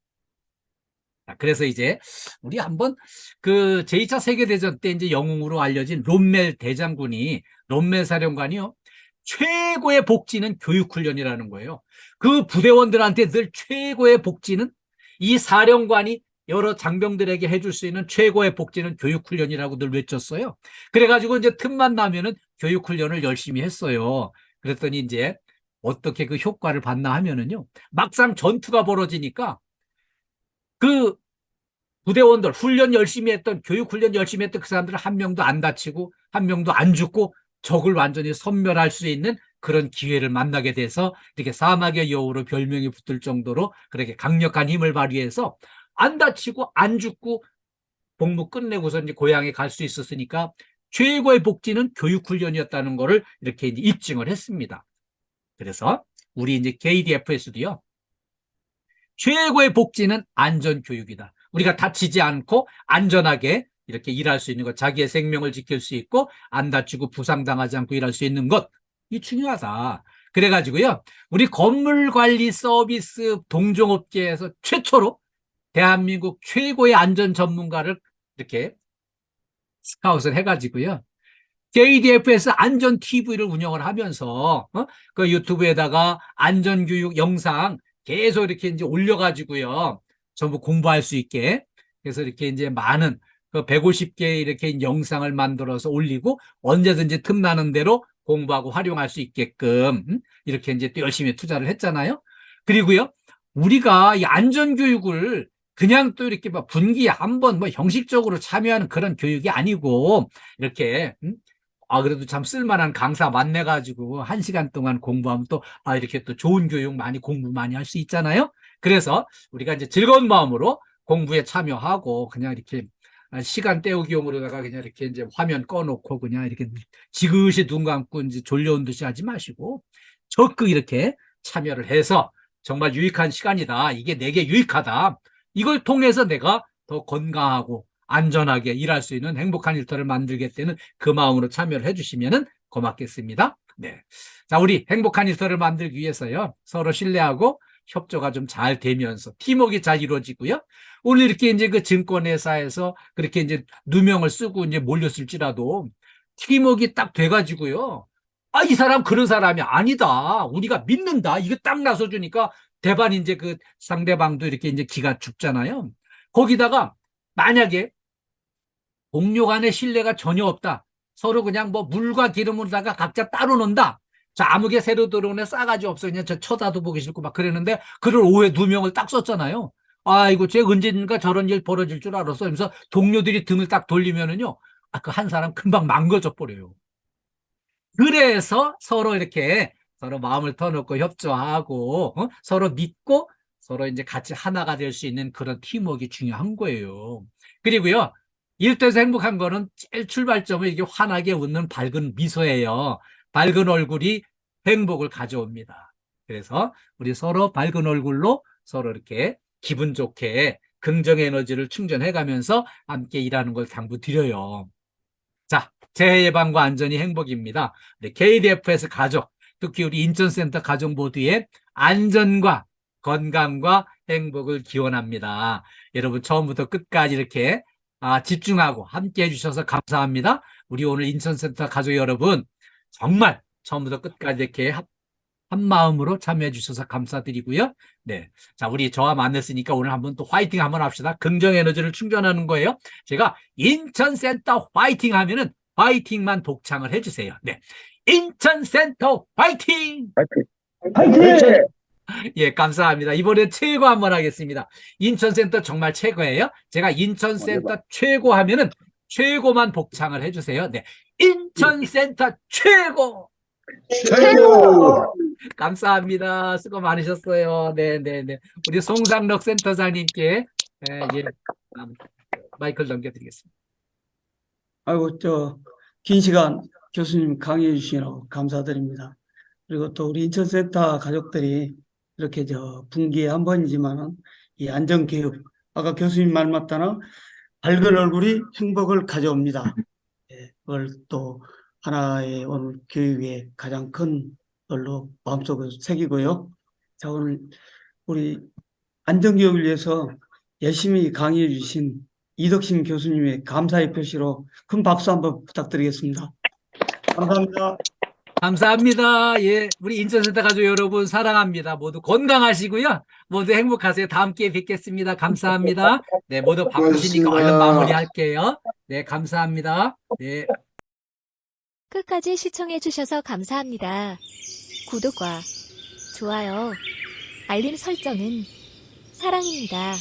그래서 이제 우리 한번 그 제2차 세계대전 때 이제 영웅으로 알려진 롬멜 대장군이, 롬멜 사령관이요, 최고의 복지는 교육훈련이라는 거예요. 그 부대원들한테 늘 최고의 복지는, 이 사령관이 여러 장병들에게 해줄 수 있는 최고의 복지는 교육훈련이라고 늘 외쳤어요. 그래가지고 이제 틈만 나면은 교육훈련을 열심히 했어요. 그랬더니 이제 어떻게 그 효과를 봤나 하면은요, 막상 전투가 벌어지니까 그 부대원들, 훈련 열심히 했던, 교육 훈련 열심히 했던 그 사람들은 한 명도 안 다치고 한 명도 안 죽고 적을 완전히 섬멸할 수 있는 그런 기회를 만나게 돼서 이렇게 사막의 여우로 별명이 붙을 정도로 그렇게 강력한 힘을 발휘해서 안 다치고 안 죽고 복무 끝내고서 이제 고향에 갈 수 있었으니까 최고의 복지는 교육 훈련이었다는 거를 이렇게 이제 입증을 했습니다. 그래서 우리 이제 KDF에서도요, 최고의 복지는 안전교육이다. 우리가 다치지 않고 안전하게 이렇게 일할 수 있는 것, 자기의 생명을 지킬 수 있고 안 다치고 부상당하지 않고 일할 수 있는 것, 이 중요하다. 그래가지고요, 우리 건물관리 서비스 동종업계에서 최초로 대한민국 최고의 안전 전문가를 이렇게 스카웃을 해가지고요, JDF에서 안전 TV를 운영을 하면서 그 유튜브에다가 안전교육 영상 계속 이렇게 이제 올려가지고요, 전부 공부할 수 있게. 그래서 이렇게 이제 많은 그 150개 이렇게 영상을 만들어서 올리고 언제든지 틈나는 대로 공부하고 활용할 수 있게끔 이렇게 이제 또 열심히 투자를 했잖아요. 그리고요, 우리가 이 안전교육을 그냥 또 이렇게 막 분기에 한 번 뭐 형식적으로 참여하는 그런 교육이 아니고 이렇게 그래도 참 쓸만한 강사 만나가지고 1시간 동안 공부하면 또, 이렇게 또 좋은 교육 많이 공부 많이 할 수 있잖아요. 그래서 우리가 이제 즐거운 마음으로 공부에 참여하고 그냥 이렇게 시간 때우기용으로다가 그냥 이렇게 이제 화면 꺼놓고 그냥 이렇게 지그시 눈 감고 이제 졸려온 듯이 하지 마시고 적극 이렇게 참여를 해서 정말 유익한 시간이다. 이게 내게 유익하다. 이걸 통해서 내가 더 건강하고 안전하게 일할 수 있는 행복한 일터를 만들겠다는 그 마음으로 참여를 해주시면 고맙겠습니다. 네. 자, 우리 행복한 일터를 만들기 위해서요, 서로 신뢰하고 협조가 좀 잘 되면서 팀워크가 잘 이루어지고요. 오늘 이렇게 이제 그 증권회사에서 그렇게 이제 누명을 쓰고 이제 몰렸을지라도 팀워크가 딱 돼가지고요, 이 사람 그런 사람이 아니다, 우리가 믿는다, 이거 딱 나서주니까 대반 이제 그 상대방도 이렇게 이제 기가 죽잖아요. 거기다가 만약에 동료 간의 신뢰가 전혀 없다, 서로 그냥 뭐 물과 기름으로다가 각자 따로 논다, 자, 아무개 새로 들어오네 싸가지 없어, 그냥 저 쳐다도 보기 싫고 막 그랬는데 그를 오해 누명을 딱 썼잖아요. 아이고, 쟤 언젠가 저런 일 벌어질 줄 알았어. 그러면서 동료들이 등을 딱 돌리면은요, 그 한 사람 금방 망가져 버려요. 그래서 서로 이렇게 서로 마음을 터놓고 협조하고 서로 믿고 서로 이제 같이 하나가 될 수 있는 그런 팀워크가 중요한 거예요. 그리고요, 일터에서 행복한 거는 제일 출발점은 이게 환하게 웃는 밝은 미소예요. 밝은 얼굴이 행복을 가져옵니다. 그래서 우리 서로 밝은 얼굴로 서로 이렇게 기분 좋게 긍정 에너지를 충전해 가면서 함께 일하는 걸 당부드려요. 자, 재해 예방과 안전이 행복입니다. KDFS 가족, 특히 우리 인천센터 가족 모두의 안전과 건강과 행복을 기원합니다. 여러분 처음부터 끝까지 이렇게 집중하고 함께 해주셔서 감사합니다. 우리 오늘 인천센터 가족 여러분, 정말 처음부터 끝까지 이렇게 한 마음으로 참여해 주셔서 감사드리고요. 네, 자, 우리 저와 만났으니까 오늘 한번 또 화이팅 한번 합시다. 긍정 에너지를 충전하는 거예요. 제가 인천센터 화이팅 하면은 화이팅만 독창을 해주세요. 네, 인천센터 화이팅!
파이팅!
예, 감사합니다. 이번에 최고 한번 하겠습니다. 인천센터 정말 최고예요. 제가 인천센터 최고 하면은 최고만 복창을 해주세요. 네, 인천센터 최고!
최고!
감사합니다. 수고 많으셨어요. 네네네. 우리 송상록 센터장님께 예, 마이크를 넘겨드리겠습니다.
아이고, 긴 시간 교수님 강의해 주시느라고 감사드립니다. 그리고 또 우리 인천센터 가족들이 이렇게 분기에 한 번이지만은 이 안전교육, 아까 교수님 말 맞다나 밝은 얼굴이 행복을 가져옵니다. 예, 그걸 또 하나의 오늘 교육의 가장 큰 걸로 마음속에 새기고요. 자, 오늘 우리 안전교육을 위해서 열심히 강의해 주신 이덕신 교수님의 감사의 표시로 큰 박수 한번 부탁드리겠습니다. 감사합니다.
감사합니다. 예, 우리 인천센터 가족 여러분 사랑합니다. 모두 건강하시고요. 모두 행복하세요. 다음 기회에 뵙겠습니다. 감사합니다. 네, 모두 바쁘시니까 얼른 마무리할게요. 네, 감사합니다. 네.
끝까지 시청해주셔서 감사합니다. 구독과 좋아요, 알림 설정은 사랑입니다.